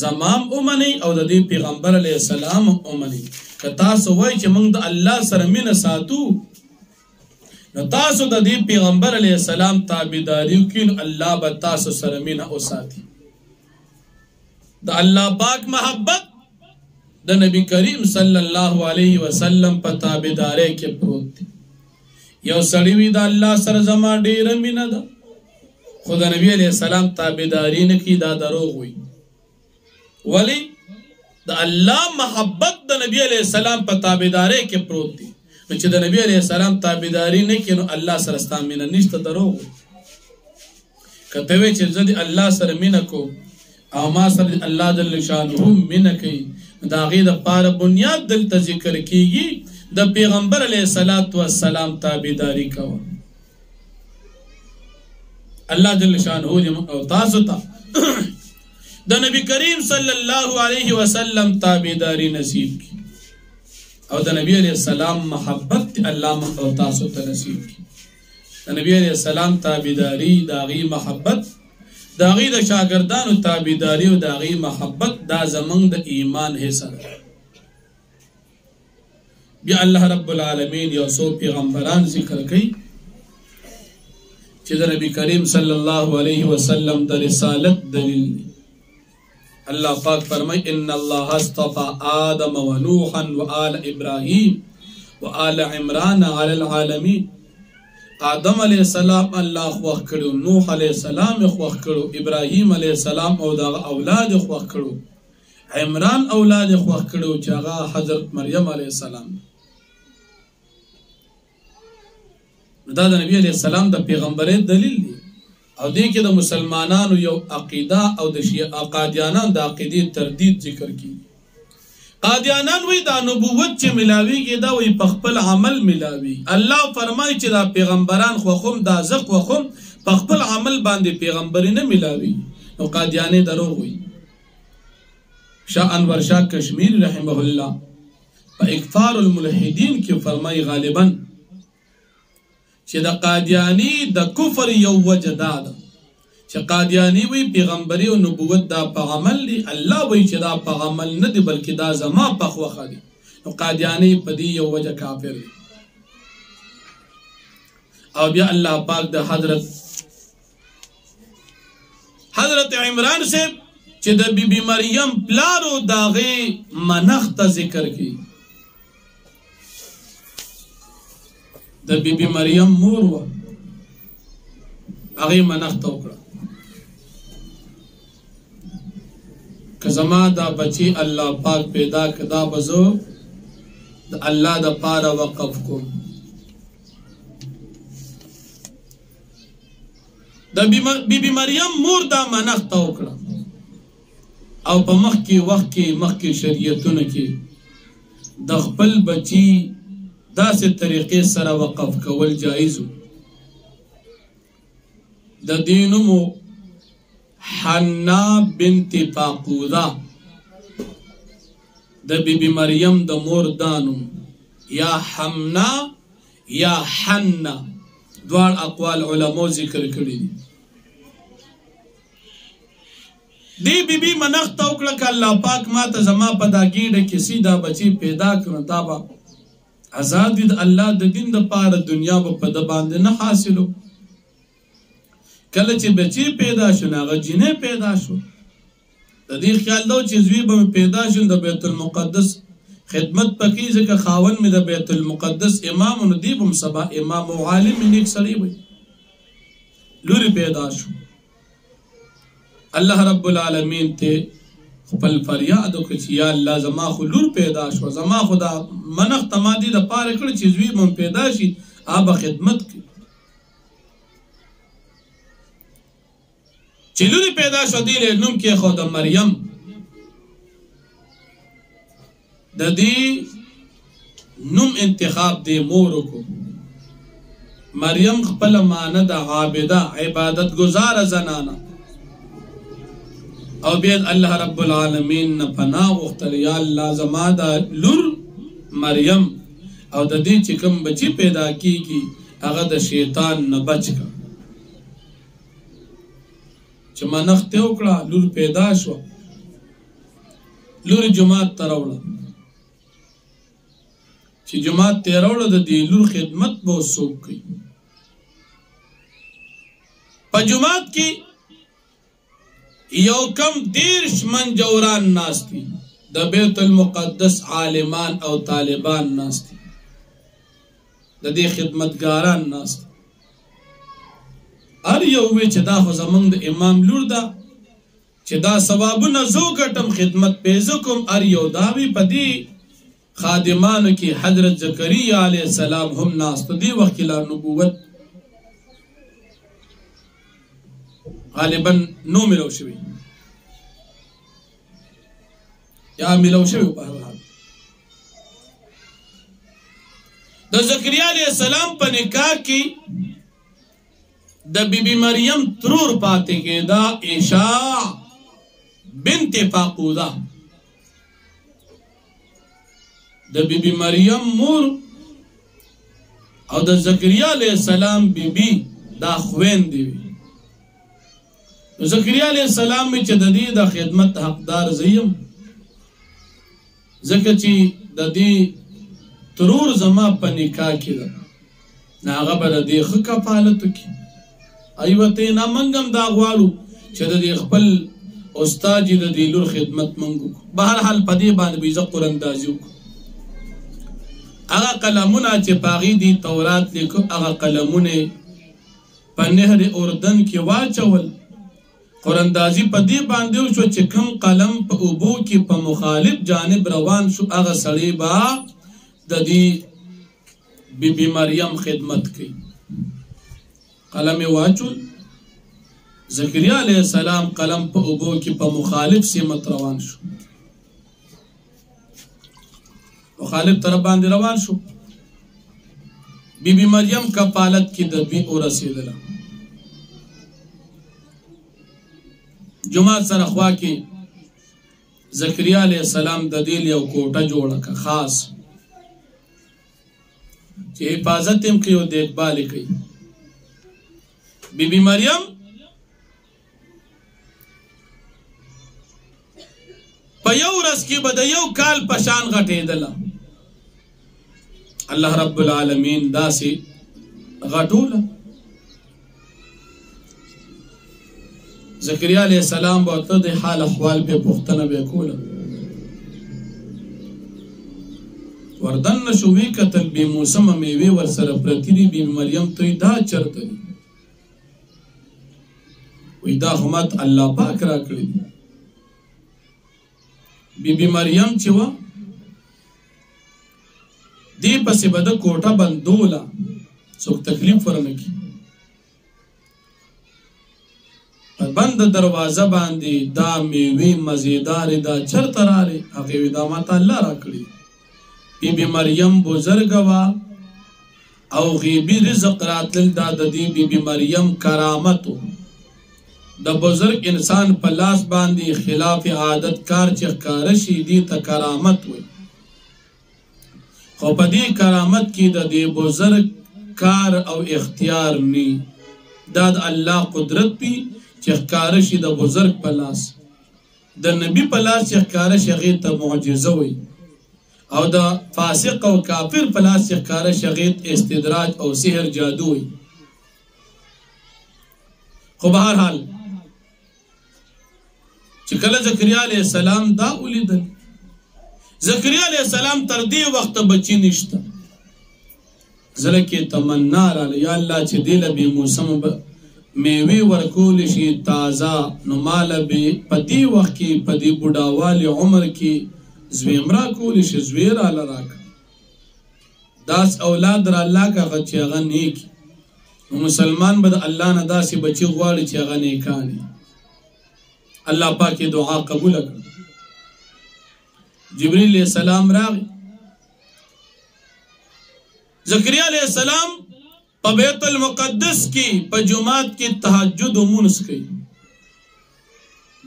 زمام اومنئ او د دې پیغمبر علیه السلام اومنئ. که تاسو وایئ چې موږ د الله سره مینه ساتو نو تاسو د دې پیغمبر علیه السلام تابعداري وکړئ نو الله به تاسو سره مینه وساتي. د الله پاک محبت د نبی کریم صلی الله علیه وسلم په تابعداري کې پروت دی. یو سړی وي د الله سره زما ډیره مینه ده خو د نبی علیه السلام تابعداري نه کوي، دا دروغ وي. ولی د الله محبت د نبی علیه السلام په تابعداري کې پروت دی. نو چې د نبی علیه السلام تابعداري نه کوي نو الله سره ستا مینه نشته، دروغ وي. که ته وایې چې زه د الله سره مینه کوم او ما سره الله جل شانه مینه کوي د هغې دپاره بنیاد دلته ذکر کیږي د پیغمبر علیه السلام تابعداري کوه. الله جل شانه او تاسو ته د نبی کریم صلی الله علیه وسلم تابعداري نصیب کی او د نبی علیه السلام محبت الله او تاسو ته نصیب کی. د نبی علیه السلام تابعداري د هغې محبت د هغې د شاګردانو تابعداري او د هغې محبت دا زموږ د ایمان حصه ده. بیا الله رب العالمین یو څو پیغمبران ذکر کوي چې د نبی کریم صلی الله علیه وسلم د رسالت دلیل دی. الله پاک فرمای ان الله اصطفى آدم ونوحا وآل ابراهیم وآل عمران علی العالمین. آدم علیہ السلام الله خوښ کړو، نوح علیہ السلام خوښ کړو، ابراهیم علیہ السلام او دغه اولاد خوښ کړو، عمران اولاد خوښ کړو چې هغه حضرت مریم علیہ السلام. دا د نبی علیہ السلام د پیغمبرۍ دلیل دی. او دې کې د مسلمانانو یو عقیده او د شیعه قادیانان د عقیدې تردید ذکر کیږي. قادیانان وی دا نبوت چې ملاویږي دا وی په خپل عمل ملاوي. الله فرمایي چې دا پیغمبران خوخم دا زق خوخم په خپل عمل باندې پیغمبري نه ملاوي. نو قادیانې دروغ وی. شاه انور شاه کشمیری رحمه الله په اکفار الملحدین کې فرمایي غالبا چې د قادیانی د کفر یو وجه دا ده چې قادیانی وی پیغمبري او نبوت دا په عمل دی، الله وی چې دا په عمل نه دی بلکې دا زما په خوخه دی. نو قادیانی په دې یو وجه کافر دی. او بیا الله پاک د حضرت عمران سے چې د بیبي مریم پلارو داغه منخت ذکر کی. د بیبي مریم مور و هغه منخت وکړه که زما دا بچی الله پاک پیدا کدا بزو د الله د پاره وقف کوم. د بیبي مریم مور دا منخت وکړه او په مخکې وخت کې مخکې شریعتونو کې د خپل بچی داسې طریقې سره وقف کول جایز و. د دې نوم حنا بنت فاقوده د بیبي مریم د مور دانو یا حمنا یا حنا دوار اقوال علماء ذکر کړي دي. دی بیبي منخت وکړه که الله پاک ما ته زما په دا ګیډه کې سیدا بچی پیدا کړه دا به آزاد وي د الله د دین د پاره دنیا به په د باندې نه حاصلو. کله چې بچی پیدا شو هغه جنې پیدا شو د دې خیال دو چې زوی به پیدا شو د بیت المقدس خدمت پکې ځکه خاون مې د بیت المقدس امام نو دی بم سبا امام او عالم نیک سړی وي. لوري پیدا شو الله رب العالمین ته خپل فریاد وکړ چې یا الله زما خو لور پیدا شو زما خدا منخ تمادي د پاره کړ چې زوی مم پیدا شي آبا خدمت کی. چې لوري پیدا شو دی له نوم کې خو د مریم د دې نوم انتخاب دی مور کو مریم خپل معنی د عابده عبادت گزار زنانا او بید الله رب العالمین نه پناه غوښتل یا الله زما د لور مریم او د دې چې کوم بچی پیدا کیږي هغه د شیطان نه بچ کا چې منښت وکړه لور پیدا شو لور جماعت ته راوړه چې جماعت ته راوړه د دې لور خدمت به څوک کوي په جماعت کې یو کم 10 من جوران ناستی د بیت المقدس عالمان او طالبان ناستی د دې خدمتګاران ناستی هر یو وی چې دا خو زمونږ د امام لور ده چې دا ثوابونه زو ګټم خدمت پیزو کوم هر یو داوی په دې خادمانو کې حضرت زکریا علیه السلام هم ناست دی وخت لا نبوت غالبا نو ملو شوی یا ملو شوی په هر حال د زکریا علیه السلام په نکاح کې د بیبي مریم ترور پاتې کېدا عیشا بنت فاقوده د بیبي مریم مور او د زکریا علیه السلام بیبي دا خویندې وي زکریا علیه السلام می چې د دې د خدمت حقدار زیم ځکه چې د دې ترور زما په نکاح کې ده نه هغه به د دې ښه کفالت وکړي ایوته نه منګم دا غواړو چې د دې خپل استاد د دې لور خدمت منګو بهر حال په دې باندې به زه قرآن اندازي وکړو هغه قلمونه چې پاغي دي تورات لیکو هغه قلمونه په نهر اردن کې واچول قرآن اندازي په دې باندې شو چې کوم قلم په اوبو کې په مخالف جانب روان شو هغه سړی با د دې بیبي مریم خدمت کوي قلم واچول زکریا علیه السلام قلم په اوبو کې په مخالف سمت روان شو مخالف طرف باندې روان شو بیبي مریم کفالت کې د دوی ورسېدله جماعت سره خوا کې زکریا علیه السلام د دې یو کوټه جوړه کړه خاص چې حفاظت هم کوي او دیکھبال کوي بیبي مریم په یو ورځ کې به د یو کال په شان غټېدله الله رب العالمین داسې غټوله زکریا علیه السلام به ورته د حال احوال به پوښتنه به کوله وردن شو وی کتل بی موسم میوه ورسره پرتی دی بی مریم توی دا چرته دی وی دا همت الله پاک را کړی بی مریم چې و دی پسې بد کوټه بندولا څوک تکلیف ورنکي بند دروازه باندې دا میوه مزیدار دا چرته راړي هغه دا ماته الله را کړی بیبي مریم بزرگ وا او غیبی رزق راتل دا د دې بیبي مریم کرامتو د بزرگ انسان په لاس باندې خلاف عادت کار چې کار شي دي ته کرامت وي خو په دې کرامت کې د دې بزرگ کار او اختیار ني دا د الله قدرت پی چې کار شي د بزرگ په لاس د نبی په لاس چې کار شي غي ته معجزه وي او دا فاسق او کافر په لاس چې کار شغیت استدراج او سحر جادو وي خو بهر حال چې کله زکریا علیه السلام دا ولیدل زکریا علیه السلام تر دې وخت بچی نشته زړه کې تمنا رااله یا الله چې دې لبي موسم میوه ورکول شي تازه نو مال به پدی وخت کې پدی بډاوالي عمر کې زویمرا کول شي زویرا لراک داس اولاد را الله کا غچ هغه نیک مسلمان بد الله نه داسې بچي غواړي چې هغه نیکانی الله پاک دعا قبول کړ جبرئیل علیہ السلام راغی زکریا علیہ السلام په بیت المقدس کې په جمعات کې تهجد و منس کوي.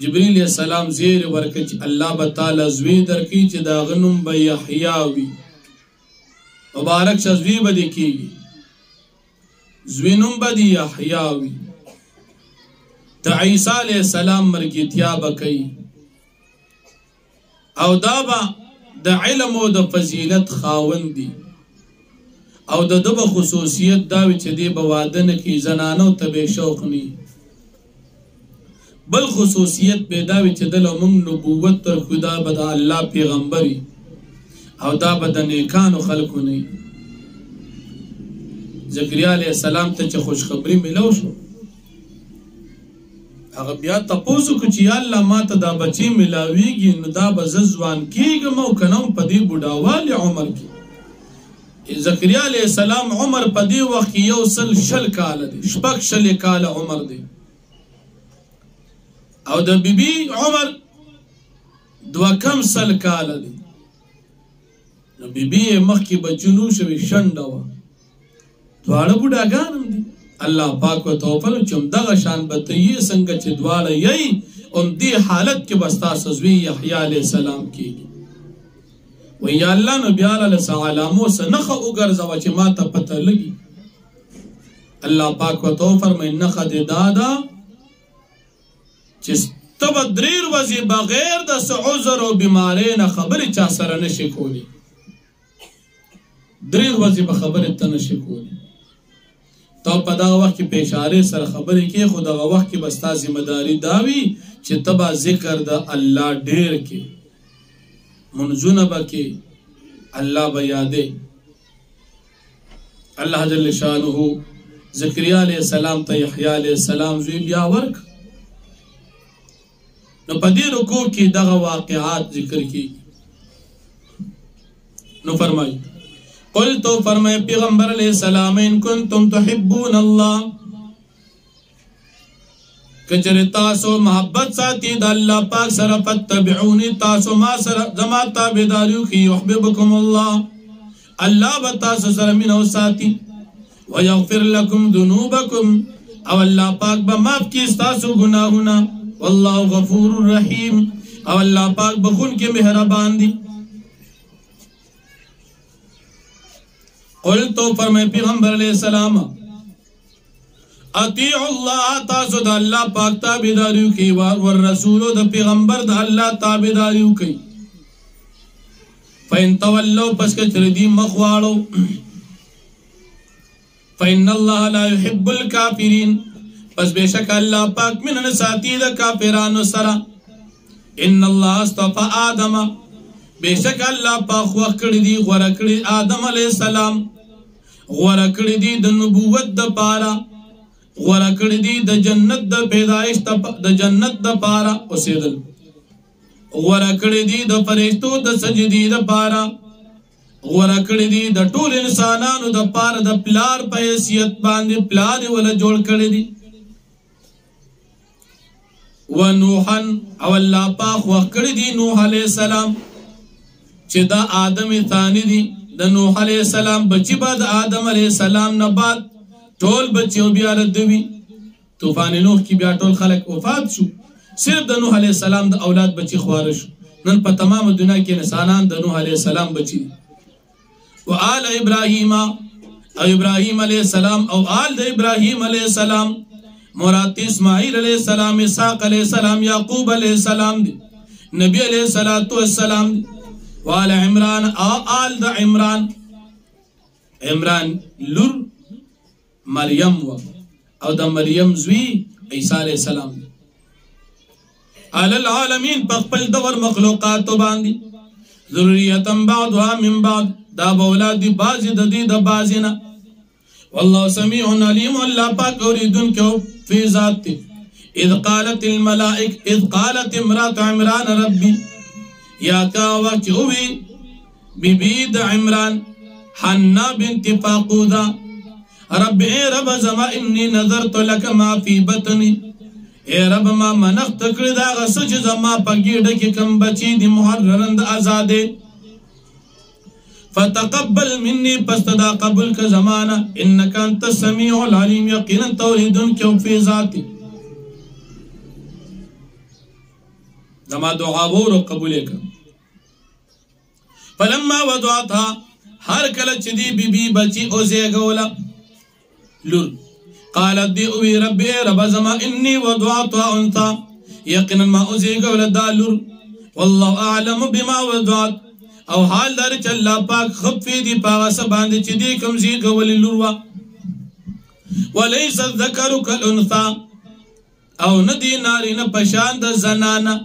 جبريل علیہ السلام زیر ورکړي چې الله به تعالی زوی درکړي چې دا غنوم به یحیی وي. مبارک شه زوی به دې کېږي، زوی نوم به دې یحیی وي. د عیسی علیہ السلام مرګتیا به کوي او دا به د علم او د فضیلت خاوند دي او د ده به خصوصیت دا وي چې دی به واده نه کوي، زنانو ته به شوق نه. بل خصوصیت به دا وي چې دله موږ نبوت ورکړو، دا به د الله پیغمبر او دا به د نیکانو خلکو نه. زکریا علیہ السلام ته چې خوشخبری ملو شو، هغه بیا تپوس وکړو چې یا الله ما ته دا بچی ملاویږي نو دا به زه ځوان کېږم او که نه هم په دې بوډاوالي عمر کې. زکریا علیہ السلام عمر په دې وخت کې 100 کاله دی، 6 کاله عمر دی او د بیبي عمر 2 کاله دی. نو بیبي یې مخکې بچونو شوي شنډه وه، دواړه بوډاګان هم دي. الله پاک ورته وفرمایل چې همدغه شان به ته یې څنګه چې دواړه یې همدې حالت کې به ستاسو زوی یحیی علیہ السلام کېږي. وی یا الله نو بیا له څه علامو څه نښه وګرځوه چې ما ته پته لګي. الله پاک ورته وفرمایل نښه دې دا ده چې ته به 3 ورځې بغیر د څه عذر او بیمارۍ نه خبرې چا سره نشي کولی. 3 ورځې به خبرې ته نشي کولی. ته په دغه وخت کې په اشارې سره خبرې کې، خو دغه وخت کې به ستا ذمهداري دا وي چې ته به ذکر د الله ډېر کې، منځونه به کې، الله به یادې. الله جل شانه زکریا علیہ السلام ته یحیی علیہ السلام زوی بیا ورک. نو په دې رکوع کې دغه واقعات ذکر کېږي. نو فرمایي قل تو فرمائے پیغمبر علیہ السلام ان کنتم تحبون اللہ، کچر تاسو محبت ساتی دا اللہ پاک سر فتبعونی، تاسو ما سر زما تابداریو کی یحببکم اللہ، اللہ بتاسو سر منو ساتی، ویغفر لکم ذنوبکم، او اللہ پاک بماف کی استاسو گناہونا، واللہ غفور الرحیم، او اللہ پاک بخون کے مہربان دی. قلتو فرمائے پیغمبر علیہ السلام اطیع اللہ، تاسو دا اللہ پاک تابداریو کی، والرسولو دا پیغمبر دا اللہ تابداریو کی. فَإِن تَوَلَّوْا پس کچردی مخوارو، فَإِنَّ اللَّهَ لَا يُحِبُّ الْكَافِرِينَ پس بے شک اللہ پاک منن ساتی دا کافرانو سرا. ان اللہ اصطفى آدم بے شک اللہ پاک وقت دی غرکڑی آدم علیہ السلام، غرکڑی دی دا نبوت دا پارا، غرکڑی دی دا جنت دا پیدائش دا جنت دا پارا اسیدل، غرکڑی دی دا فرشتو دا سجدی دا پارا، غرکڑی دی دا طول انسانانو دا پارا دا پلار پا حیثیت باندی پلاری والا جوڑ کردی دی. ونوحن او اللہ پاک وقت دی نوح علیہ السلام چه دا آدم ثانی دی، دا نوح علیہ السلام بچی با دا آدم علیہ السلام نباد ٹول بچی و بیا ردوی. طوفان نوح کی بیا ٹول خلق وفات شو، صرف دا نوح علیہ السلام دا اولاد بچی خوارشو. نن پا تمام دنیا کے نسانان دا نوح علیہ السلام بچی. و آل ابراہیم او ابراہیم علیہ السلام او آل دا ابراہیم علیہ السلام مراد اسماعیل علیہ السلام، اسحاق علیہ السلام، یعقوب علیہ السلام دی، نبی علیہ السلام دی. وآل عمران آل دا عمران، عمران لور مریم و او دا مریم زوی عیسیٰ علیہ السلام دی. آل العالمین پخپل دور مخلوقاتو باندی، ذریتاً بعضها من بعض، دا بولاد دی بازی دا دی دا بازینا. واللہ سمیع علیم، اللہ پاک اوریدن کیوں فی ذات تی. اذ قالت الملائک، اذ قالت امرات عمران ربی، یا کا وقت ہوئی بی بید عمران حنا بنت فاقودا، رب اے رب زما انی نظرت لک ما فی بطنی، اے رب ما منخت کردا غسج زما پگیڑ کی کم بچی دی محررند آزادے. فتقبل مني پستدا قبول کا زمانہ انکا انت السمیع العلیم یقینا توحیدن کیوں فی ذاتی زما دعا وورو قبولے کا فلما وضعتها ہر کلچ دی بی بی بچی اوزے گولا لور قالت دی اوی ربی رب زما انی وضعتها انتا یقینا ما اوزے گولا دا لور والله اعلم بما وضعت او حال دار چې الله پاک خفي دي پاغه سباندې چې دې کوم زی غولې لوروا وليس الذكر كالانثى او ندی نارینه پشان د زنانه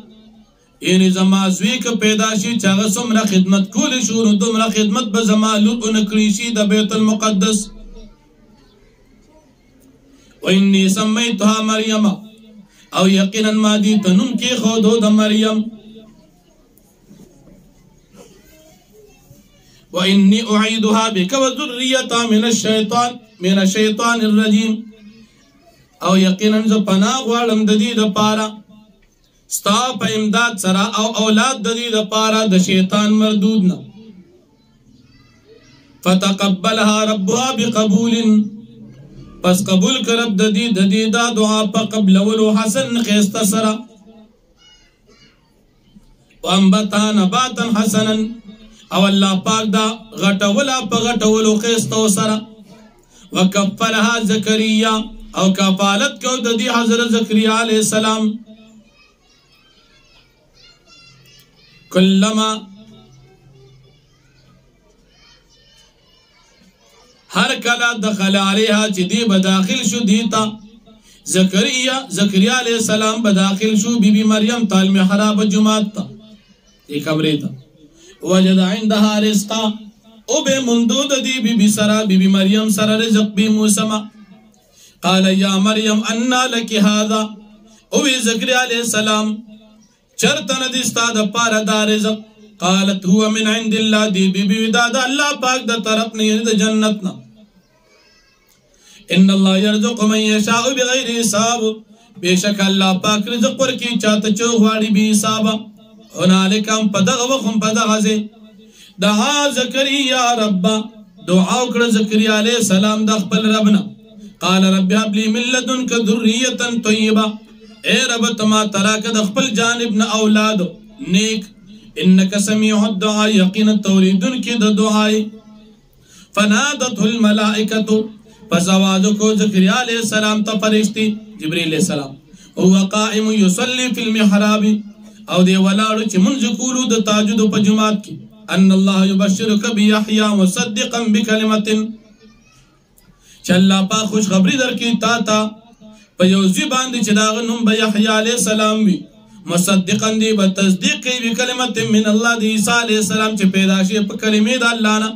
یعنی زما زوی که پیدا شي چې هغه څومره خدمت کولی شو نو دومره خدمت به زما لور ونه کړی شي د بیت المقدس واني سميتها مريم او یقینا ما دي تنم کې خودو د مریم وإني أعيدها بك وذريتها من الشيطان الرجيم او یقینا ز پناه غواړم د دې لپاره ستا په امداد سره او اولاد د دې لپاره د شیطان مردود نه فتقبلها ربها بقبول پس قبول کرب د دې دا دعا په قبل ولو حسن خيسته سره وانبتا نباتا حسنا او الله پاک دا غټولا په غټولو خيستو سره وکفلها زکریا او کفالت کو د دې حضرت زکریا علیہ السلام کلما هر کلا دخل علیها چې دی بداخل شو دیتا زکریا علیہ السلام بداخل شو بی بی مریم تال محراب جماعت تا ایک کمرے تا وجد عندها رزقا او بے مندود دی بی بی سرا بی بی مریم سرا رزق بی موسما قال یا مریم انا لکی هذا او بی زکریا علیہ السلام چرتن دستا دا پارا دا رزق قالت هو من عند اللہ دی بی بی دا اللہ پاک دا طرف نہیں دا جنتنا ان اللہ یرزق من یشاء بغیر حساب بے شک اللہ پاک رزق ورکی چاہتا چوغواری بی حسابا هنالکم پدغ وخم پدغ زی دعا زکریا ربا دعا کر زکریا علیہ السلام دخبل ربنا قال رب هب لي من لدنك ذرية طيبة اے رب تما تراک دخبل جانبنا اولاد نیک انك سميع الدعاء یقینا توریدن کی دعائی فنادته الملائکة پس آواز کو زکریا علیہ السلام تا فرشتی جبریل علیہ السلام هو قائم يصلي في المحراب او دی ولاړو چې منځ کولو د تهجد په جماعت کې ان الله يبشرك بيحيى مصدقا بكلمه چې الله پاک خوش خبری درکې تا په یو ځی باندې چې دا نوم به یحیی علیه السلام وي مصدقا دی په تصدیق کوي بکلمه من الله د عیسی علیه السلام چې پیدا شي په کلمې د الله نه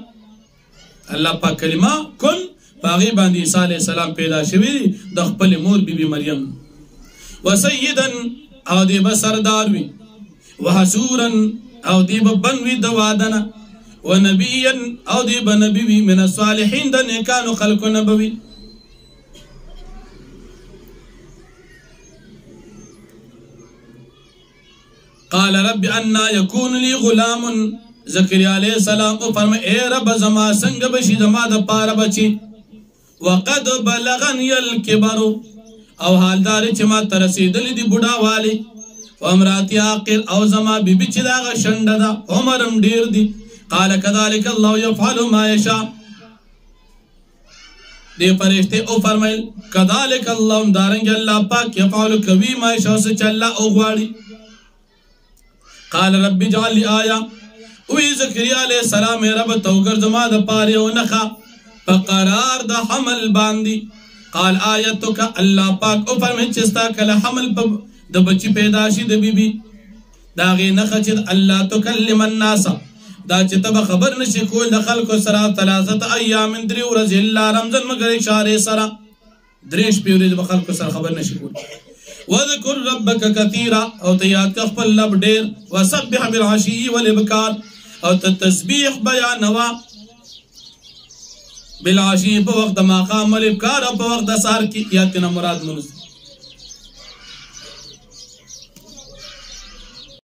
الله پاک کلمه کن باغی باندې عیسی علیه السلام پیدا شوی د خپل مور بی مریم وسیدا او دی بسردار وی وحسورا او دی بنوی دوادنا ونبیا او دی بنبی من الصالحین د نیکانو خلق نبوی قال رب انا يكون لي غلام زکریا علیہ السلام او فرمائے اے رب زما سنگ بشی زما د پار بچی وقد بلغني الكبر او حالدار چې ما ترسیدلی دی بوډا والی وامراتی عاقر او زما بیبی چې دا غشند ده عمرم ډیر دی قال كذلك الله يفعل ما يشاء دی فرشتے او فرمایل كذلك الله دارنګ الله پاک يفعل کوي ما يشاء چې الله او غواړي قال رب اجعل لي آية وی زکریا علیہ السلام رب توګر زما د پاره او نخا فقرار د حمل باندې قال آیتک الله پاک او فرمایي چې ستا کله حمل د بچی پیدا شي د بیبي دا غي نخه چې الله تکلم الناس دا چې تب خبر نشي کول د خلکو سره 3 ایام درې ورځې الا رمضان مگر اشاره سره دریش پیوري د خلکو سره خبر نشي کول وذكر ربك كثيرا او تیاد خپل لب ډیر وسبح بالعشي والابكار او تسبیح بیان وا بالعشي په وخت د ماقام والابكار په وخت د سحر کې یاتنا مراد منځ